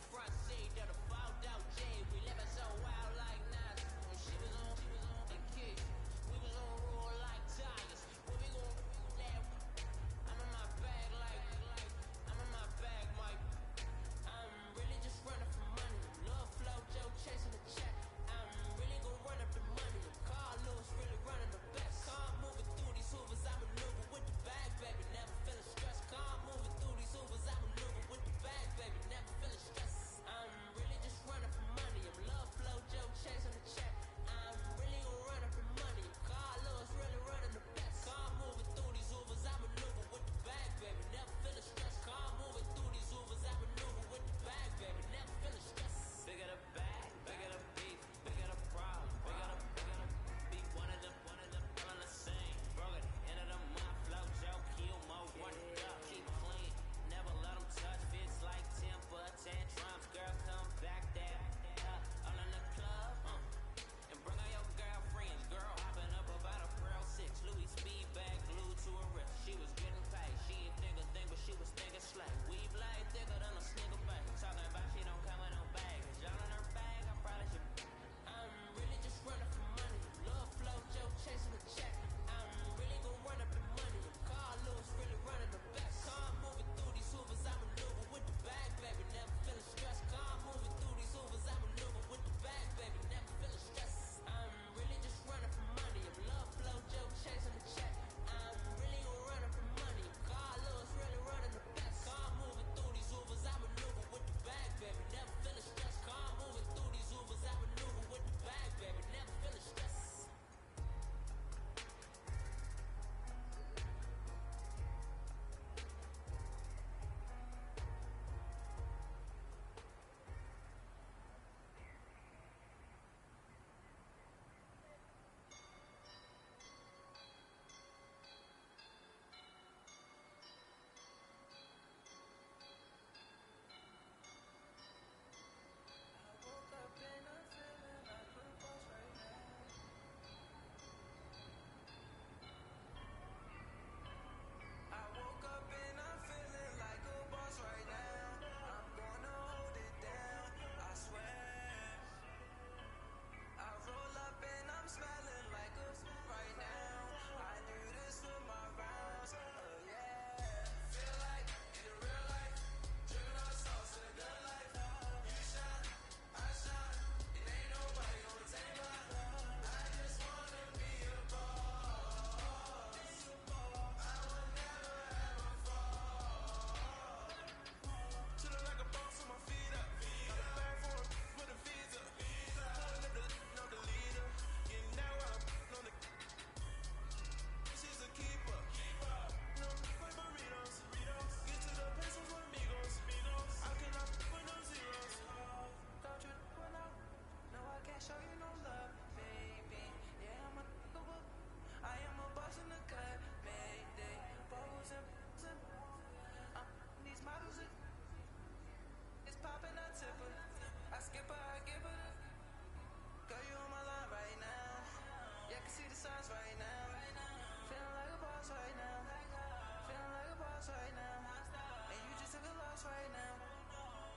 right now.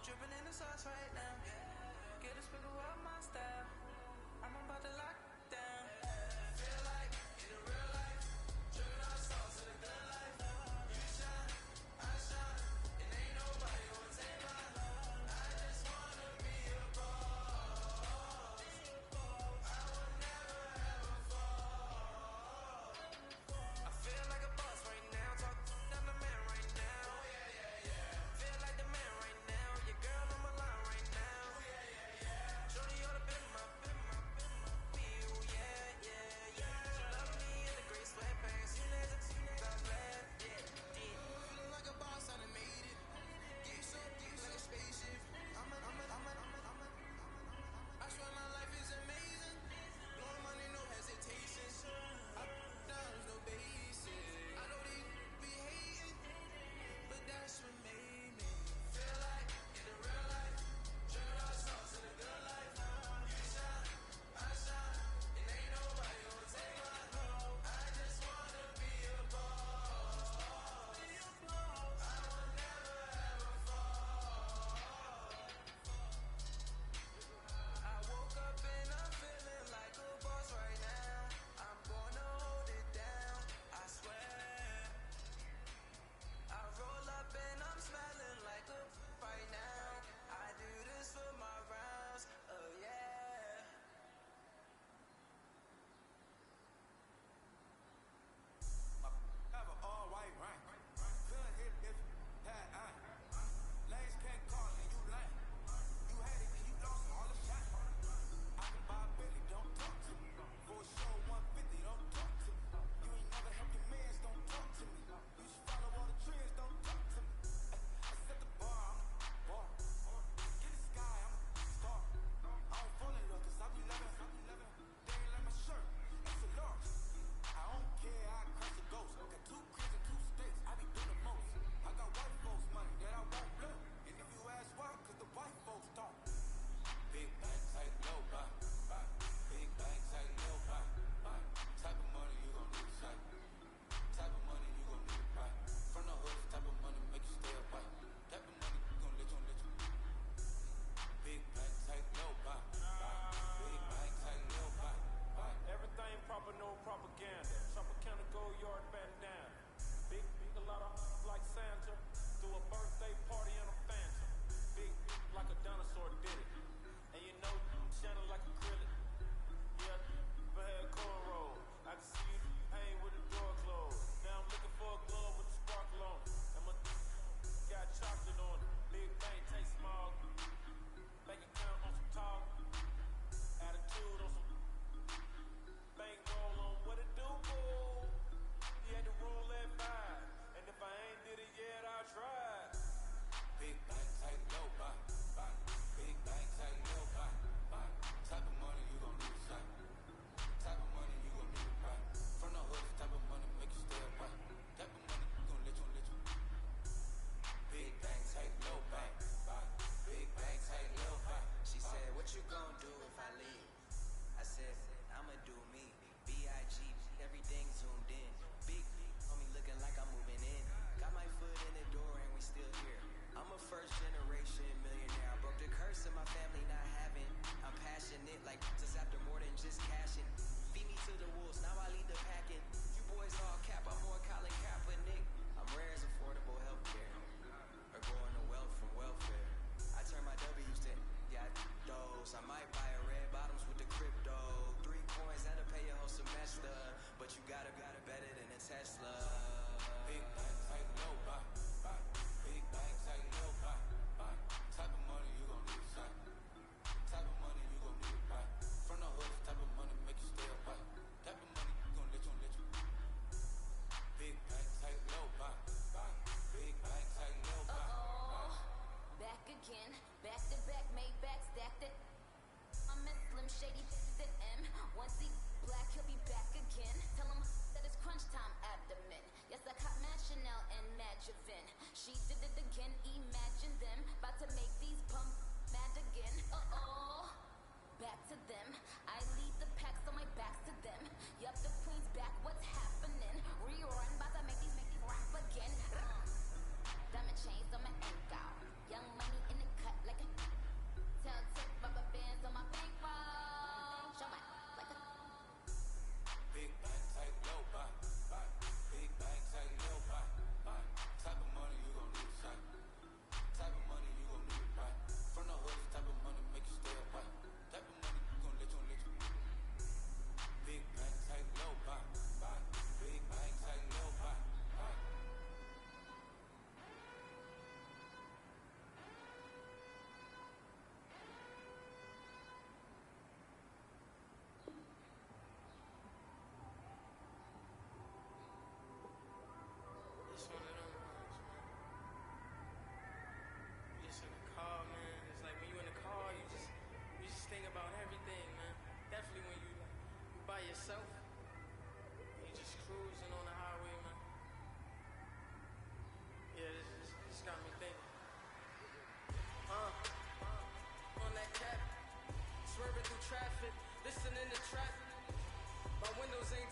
Dripping in the sauce right now. Get a sprinkle of my style. I'm about to lock down. Feel like in a real life, dripping our sauce in a good life. You shine, I shine, and ain't nobody gonna take mine. I just wanna be a boss. I will never ever fall. I feel like a boss right now. Talk down the man right now. Feel like the man right now. Your girl on my line right now. Shorty ought to be my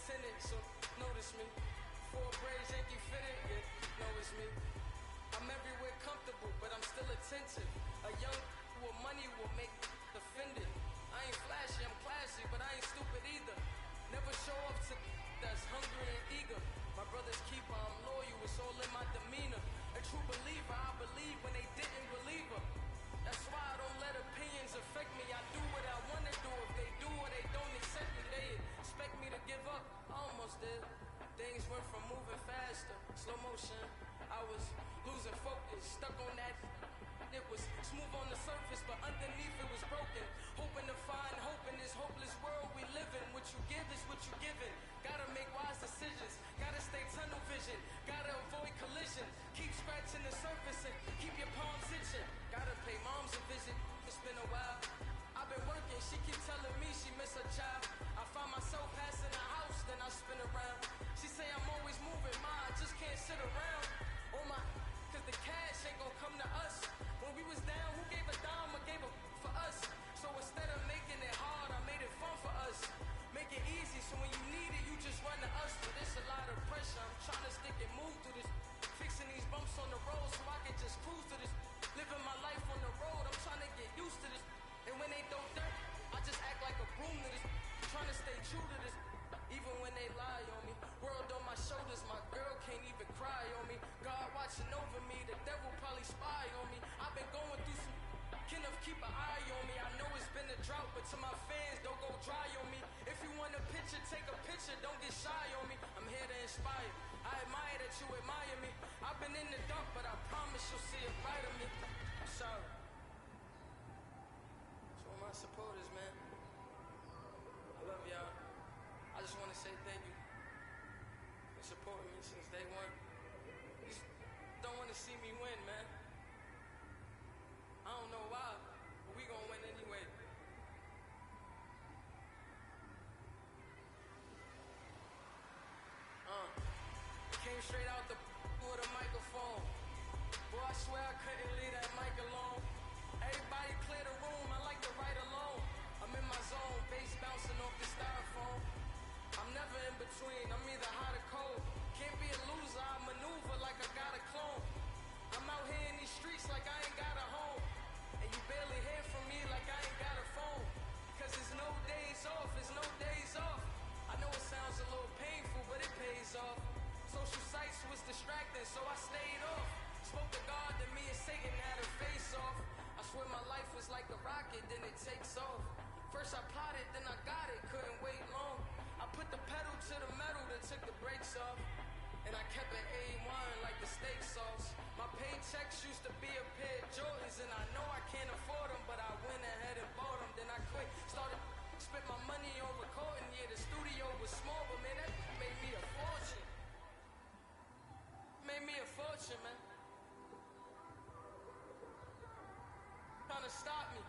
tinted, so notice me. Four braids, Yankee fitted, yeah, know it's me. I'm everywhere comfortable, but I'm still attentive. A young with money will make offended. I ain't flashy, I'm classy, but I ain't stupid either. Never show off to that's hungry and eager. My brother's keeper, I'm loyal, it's all in my demeanor. A true believer, I believe when they didn't believe her. That's why I don't let opinions affect me. I do what I want to do. If they do or they don't accept me, they expect me to give up. I almost did. Things went from moving faster, slow motion. I was losing focus, stuck on that. It was smooth on the surface, but underneath it was broken. Hoping to find hope in this hopeless world we live in. What you give is what you given. Gotta make wise decisions. Gotta stay tunnel vision. Gotta avoid collision. Keep scratching the surface and keep your palms itching. Gotta pay moms a visit. It's been a while. I've been working. She keep telling me she miss her child. I find myself passing the house, then I spin around. She say I'm always moving. Ma, I just can't sit around. Oh my, cause the cash ain't gonna come to us. When we was down, who gave a dime or gave a for us? So instead of making it hard, I made it fun for us. Make it easy, so when you need it, you just run to us. But it's a lot of pressure, I'm trying to stick and move through this. Fixing these bumps on the road so I can just cruise to this. Living my life on the road, I'm trying to get used to this. And when they throw dirt, I just act like a broom to this. Trying to stay true to this, even when they lie on me. World on my shoulders, my girl can't even cry on me. God watching over me, the devil probably spy on me. I've been going through some, enough keep an eye on me. I know it's been a drought, but to my fans, don't go dry on me. If you want a picture, take a picture, don't get shy on me. I'm here to inspire, I admire that you admire me. I've been in the dark, but I promise you'll see a bright of me. I'm sorry. So my supporters, man, I love y'all. I just want to say thank you for supporting me since day one. You just don't want to see me win, man. I don't know why, but we gonna win anyway. Came straight out the with a microphone. Boy, I swear I couldn't leave that mic alone. Everybody clear the room, I like to write alone. I'm in my zone, bass bouncing off the styrofoam. I'm never in between, I'm either hot or cold. Can't be a loser, I maneuver like I got a clone. I'm out here in these streets like I ain't got a home. And you barely hear from me like I ain't got a phone. Cause there's no days off, there's no days off. I know it sounds a little painful, but it pays off. Social sites was distracting, so I stayed off. Spoke to God, that me and Satan had a face off. I swear my life was like a rocket, then it takes off. First I plotted, then I got it, couldn't wait long. I put the pedal to the metal, then took the brakes off. And I kept it A1 like the steak sauce. My paychecks used to be a pair of Jordans, and I know I can't afford them, but I went ahead and bought them. Then I quit, started spent my money on recording. Yeah, the studio was small, but man, that made me a fortune. Made me a fortune, man. Trying to stop me.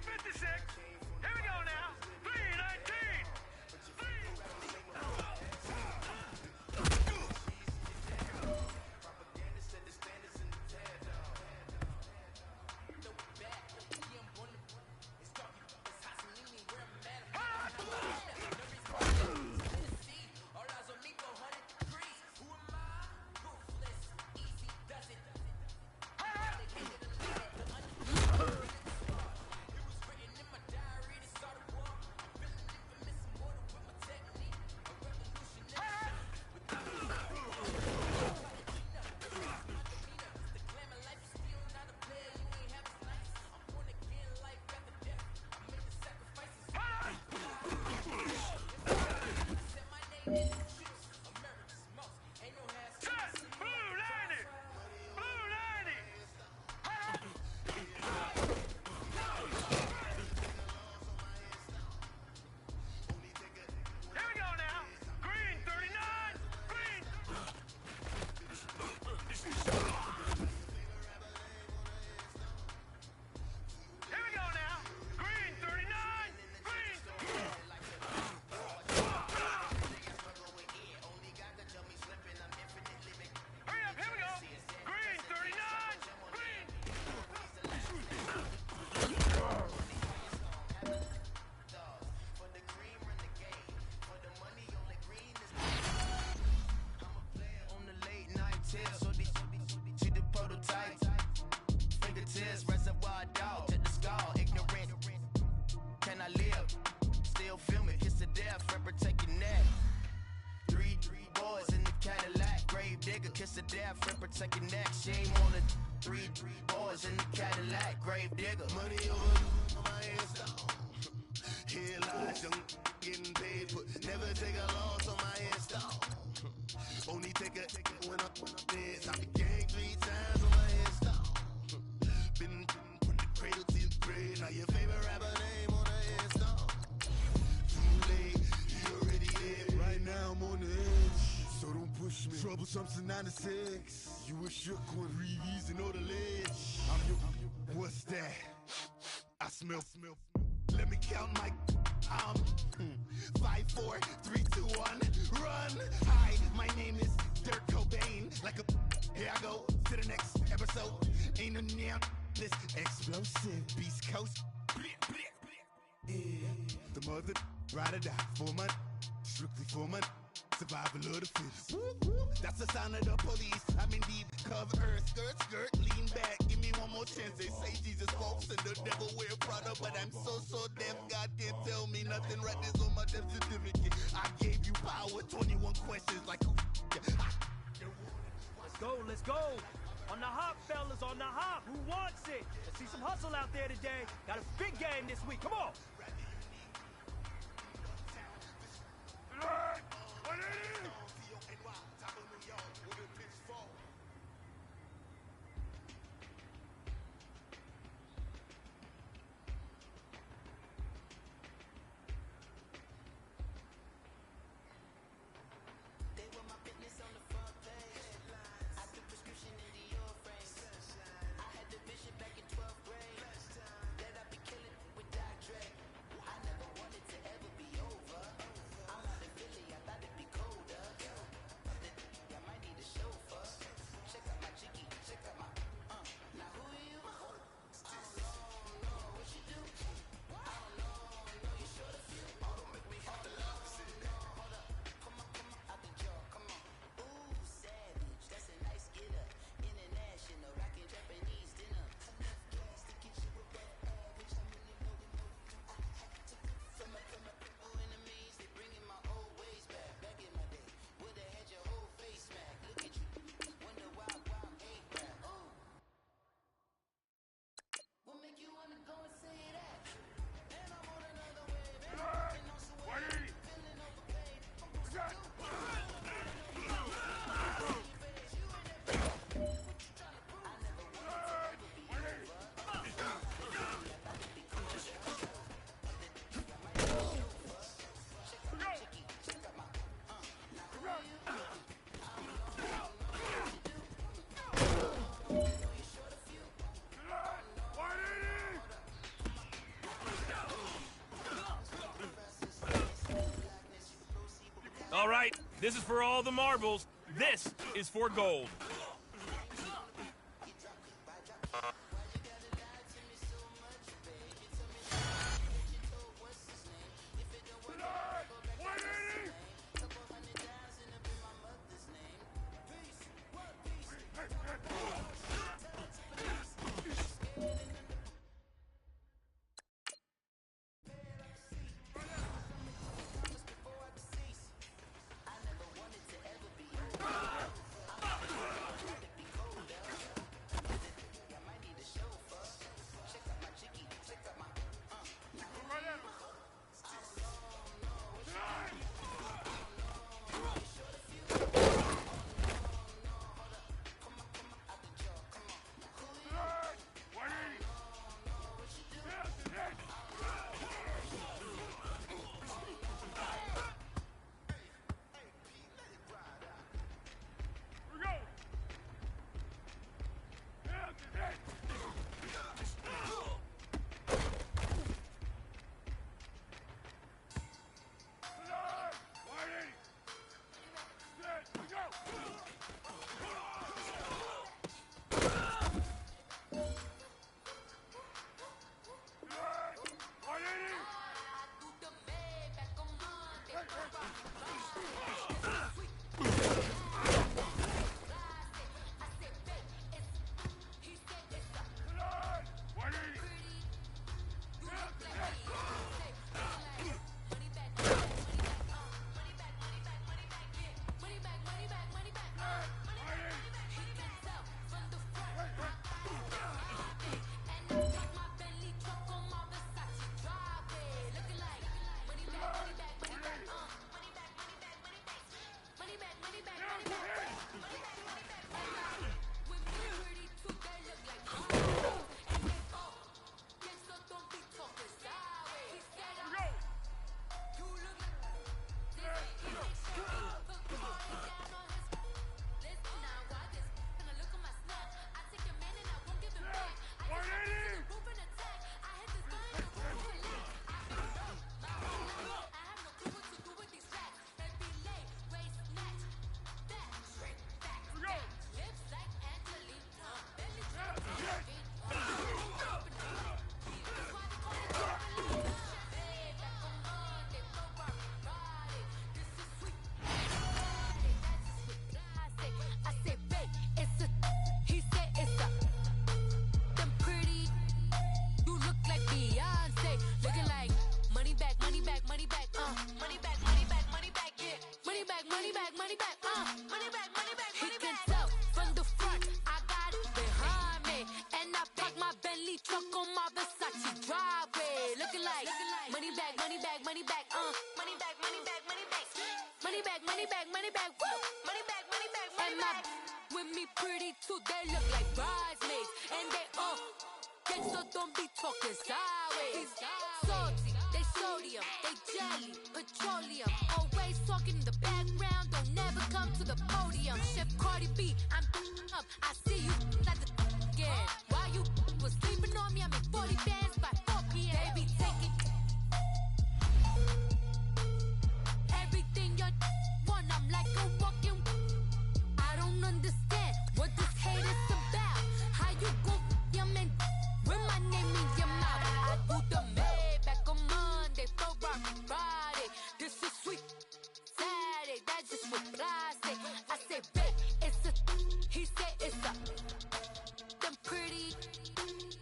56. Here we go now. 319. Kiss the death and protect your neck. Shame on the three boys in the Cadillac. Grave digger. Money over my hands down. Here lies young getting paid, but never take a loss on my hands down. Only take a when I'm dead. I be gang 3 times on my hands down. Been from the cradle to the grave. Now your favorite rapper name on the hands down. Too late, you already dead. Right now I'm on the edge. So don't push me. Troublesome to 96. You were shook on Reeves and all the ledge. I'm your. What's that? I smell. Let me count my. I'm 5, 4, 3, 2, 1. Run. Hi, my name is Dirk Cobain. Like a. Here I go to the next episode. Ain't no damn this explosive Beast Coast. Yeah. The mother ride or die for my. Strictly for my. Survival of the fittest. That's the sign of the police. I'm in deep cover, skirt, lean back. Give me one more chance. They say Jesus walks and the devil wear Prada, but I'm so deaf. God can't tell me nothing. Right this on my death certificate. I gave you power. 21 questions like who? Let's go. On the hop, fellas, on the hop. Who wants it? Let's see some hustle out there today. Got a big game this week. Come on. This is for all the marbles. This is for gold.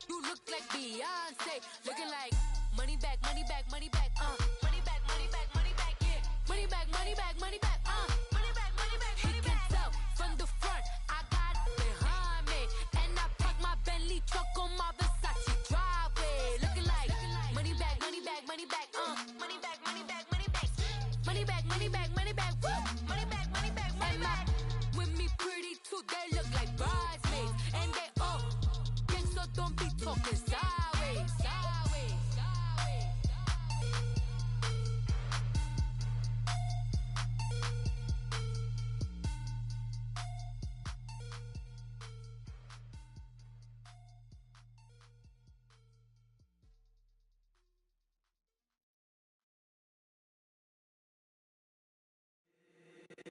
You look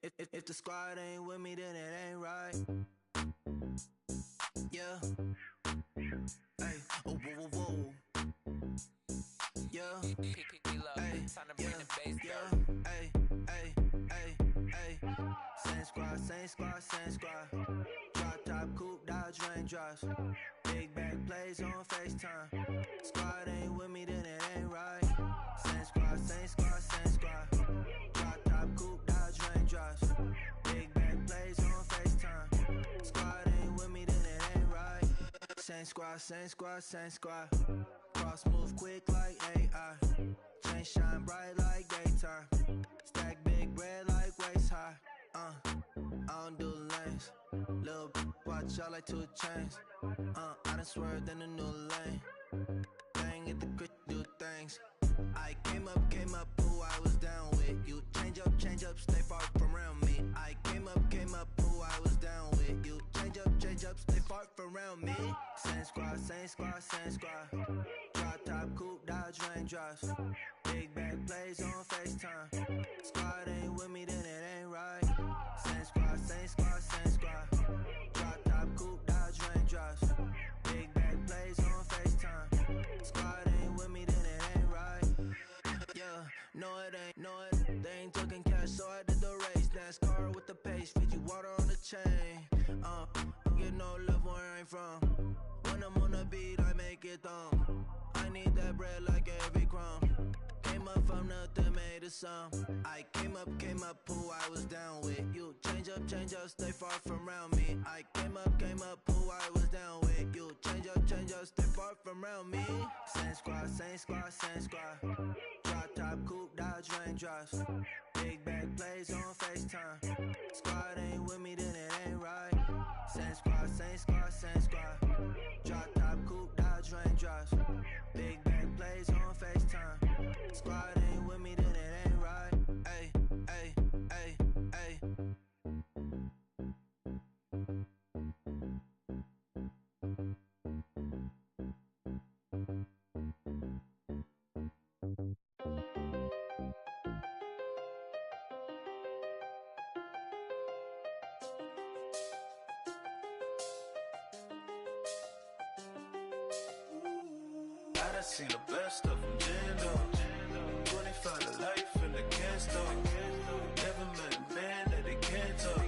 If the squad ain't with me, then it ain't right. Yeah. Hey, oh, whoa, whoa, whoa. Yeah. Hey, yeah. Hey, hey, hey, hey. Same squad, same squad, same squad. Drop top, coupe, Dodge raindrops. Big back plays on FaceTime. Squad ain't with me, then it ain't right. Same squad, same squad, same squad. Drop top, coupe, Dodge raindrops. Big back plays on FaceTime. Squad ain't with me, then it ain't right. Same squad, same squad, same squad. Cross move quick like AI. Chain shine bright like daytime. Stack big bread like waist high. I don't do lanes. Little watch out like 2 chains. I done swerved in a new lane. Bang at the crit, do things. I came up, who I was down with. You change up, stay far from around me. I came up, who I was down with. You change up, stay far from around me. Same squad, same squad, same squad. Drop top, coupe, Dodge raindrops. Big back plays on FaceTime. Squad ain't with me, then it ain't right. Same squad, same squad, same squad. Drop top, coupe, Dodge raindrops. Big back plays on FaceTime. Squad ain't with me, then it ain't right. Yeah, no it ain't, they ain't talking cash, so I did the race. NASCAR with the pace, Fiji water on the chain. Get no love where I ain't from. When I'm on the beat, I make it thumb. I need that bread like every crumb. Came up from nothing, made a sum. I came up, who I was down with. You change up, stay far from around me. I came up, who I was down with. You change up, stay far from around me. Same squad, same squad, same squad. Drop top, coupe, Dodge raindrops. Big back plays on FaceTime. Squad ain't with me, then it ain't right. Same squad, same squad, same squad. Drop top, coupe, Dodge raindrops. Big back plays on FaceTime. Squad ain't with me, then it ain't right. Ay, ay, ay, ay. I done seen the best of them jammed up. 25 to life and they can't stop. Never met a man that they can't talk.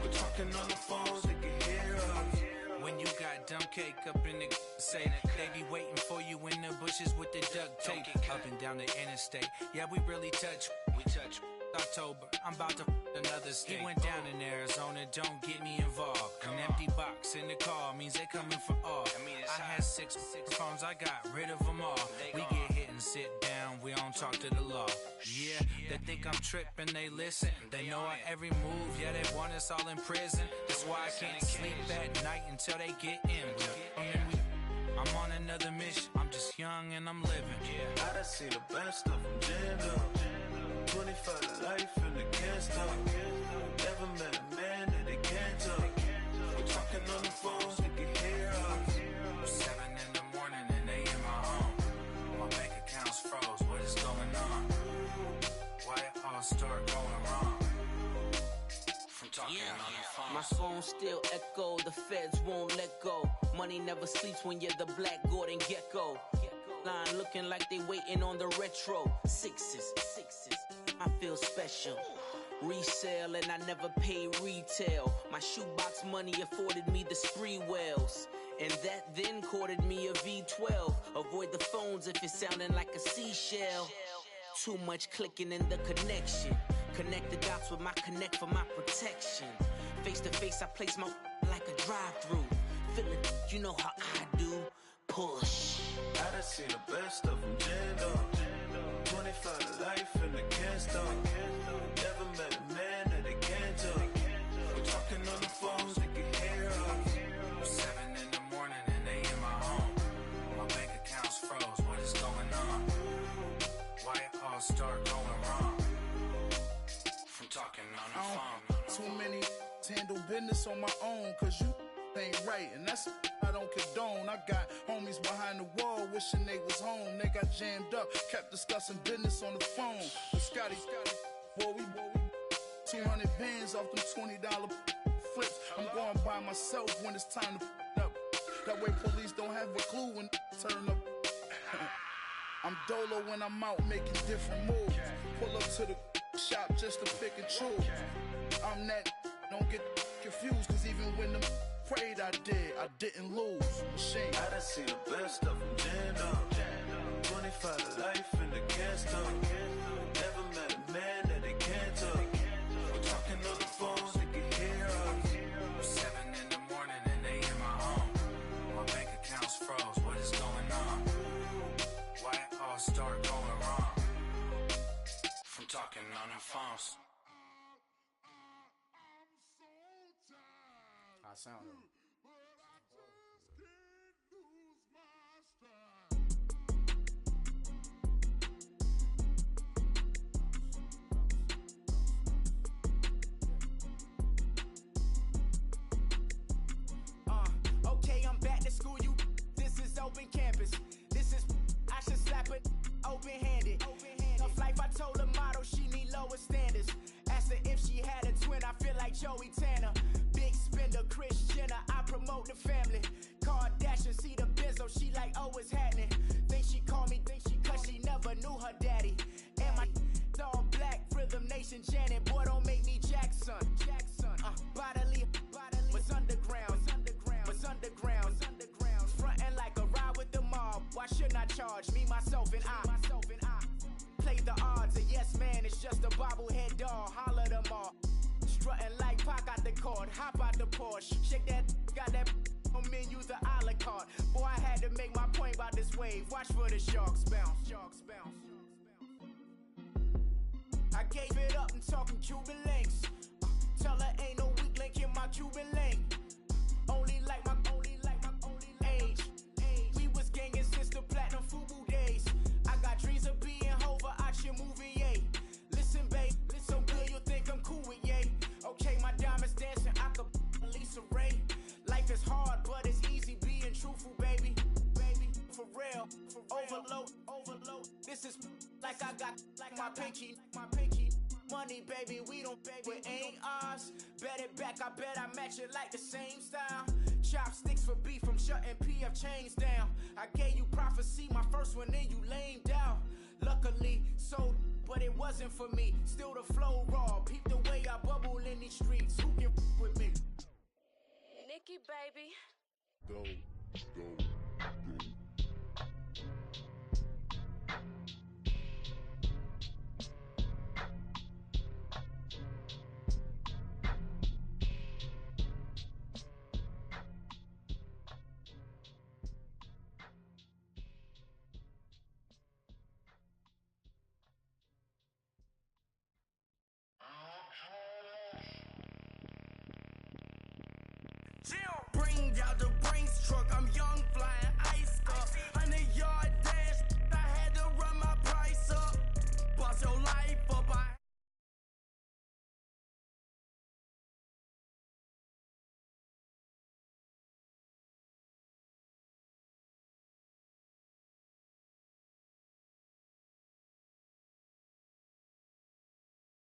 We're talking on the phones, they can hear us. When you got dumb cake up in the say that they be waiting for you in the bushes with the duct tape up and down the interstate. Yeah, we really touch. We touch. October, I'm about to another state. He went down in Arizona, don't get me involved. An empty box in the car means they coming for all. I had six phones, I got rid of them all. We get hit and sit down, we don't talk to the law. Yeah, they think I'm tripping, they listen. They know our every move, yeah, they want us all in prison. That's why I can't sleep at night until they get in. I'm on another mission, I'm just young and I'm living. I done seen the best of them jammed up. 25 to life and they can't stop. Never met a man that they can't talk. We're talking on the phones, they can hear us. 7 in the morning and they in my home. My bank account's froze, what is going on? Why it all start going wrong? From talking on the phone. My phone still echo, the feds won't let go. Money never sleeps when you're the black Gordon Gecko. Line looking like they waiting on the retro. Sixes, I feel special. Resale and I never pay retail. My shoebox money afforded me the spree wells. And that then courted me a V12. Avoid the phones if it's sounding like a seashell. Too much clicking in the connection. Connect the dots with my connect for my protection. Face to face I place my like a drive-through. Feeling, you know how I do. Push. I done seen the best of them jammed up. 25 to life and they can't stop. Never met a man that they can't talk. We're talking on the phones, they can hear us. 7 in the morning and they in my home. My bank account's froze, what is going on? Why it all start going wrong? From talking on the phone. Too many handle business on my own, cause you ain't right, and that's I don't condone. I got homies behind the wall wishing they was home. They got jammed up, kept discussing business on the phone. But Scotty, boy, we 200 bands off them $20 flips. I'm going by myself when it's time to up. That way police don't have a clue when turn up. I'm dolo when I'm out making different moves. Pull up to the shop just to pick and choose. I'm that, don't get confused, cause even when them prayed I didn't lose. Machine. I done seen the best of them jammed up. 25 to life in the gas talk. Never met a man that they can't talk. We're talking on the phones, they can hear us. 7 in the morning and they in my home. My bank account's froze, what is going on? Why it all start going wrong? From talking on the phones. I sound it. Okay, I'm back to school, you. This is open campus. This is, I should slap it open-handed. Of life, I told her motto, she need lower standards. Asked her if she had a twin, I feel like Joey Tanner. Big spender, Kris Jenner, I promote the family. Kardashian, see the benzo, she like, oh, it's happening. Think she called me, cause she never knew her daddy. And my all black, Rhythm Nation, Janet, boy, don't make me Jackson. Bodily, was underground. Frontin' like a ride with the mob. Why shouldn't I charge me, myself, and I? Play the odds, a yes man is just a bobblehead doll. Holler them all. Strutting like Pac out the court, hop out the Porsche. Shake that, got that on menu, the a la carte. Boy, I had to make my point about this wave. Watch for the sharks bounce. I gave it up, I'm talking Cuban links. Tell her ain't no weak link in my Cuban link. Only like my age. We was gangin' since the platinum FUBU days. I got dreams of being Hova out your movie, yay. Listen, babe, so good you'll think I'm cool with yay. Okay, my diamonds dancing, I could Lisa Ray. Life is hard, but it's easy being truthful, baby. For real, overload. This is like I got like my pinky. Money, baby, we don't pay, but ain't ours. Bet it back, I bet I match it like the same style. Chopsticks for beef, I'm shutting PF chains down. I gave you prophecy, my first one, then you lamed out. Luckily, sold, but it wasn't for me. Still the flow raw, peep the way I bubble in these streets. Who can with me? Nikki, baby. Go. Bring out the Brinks truck, I'm young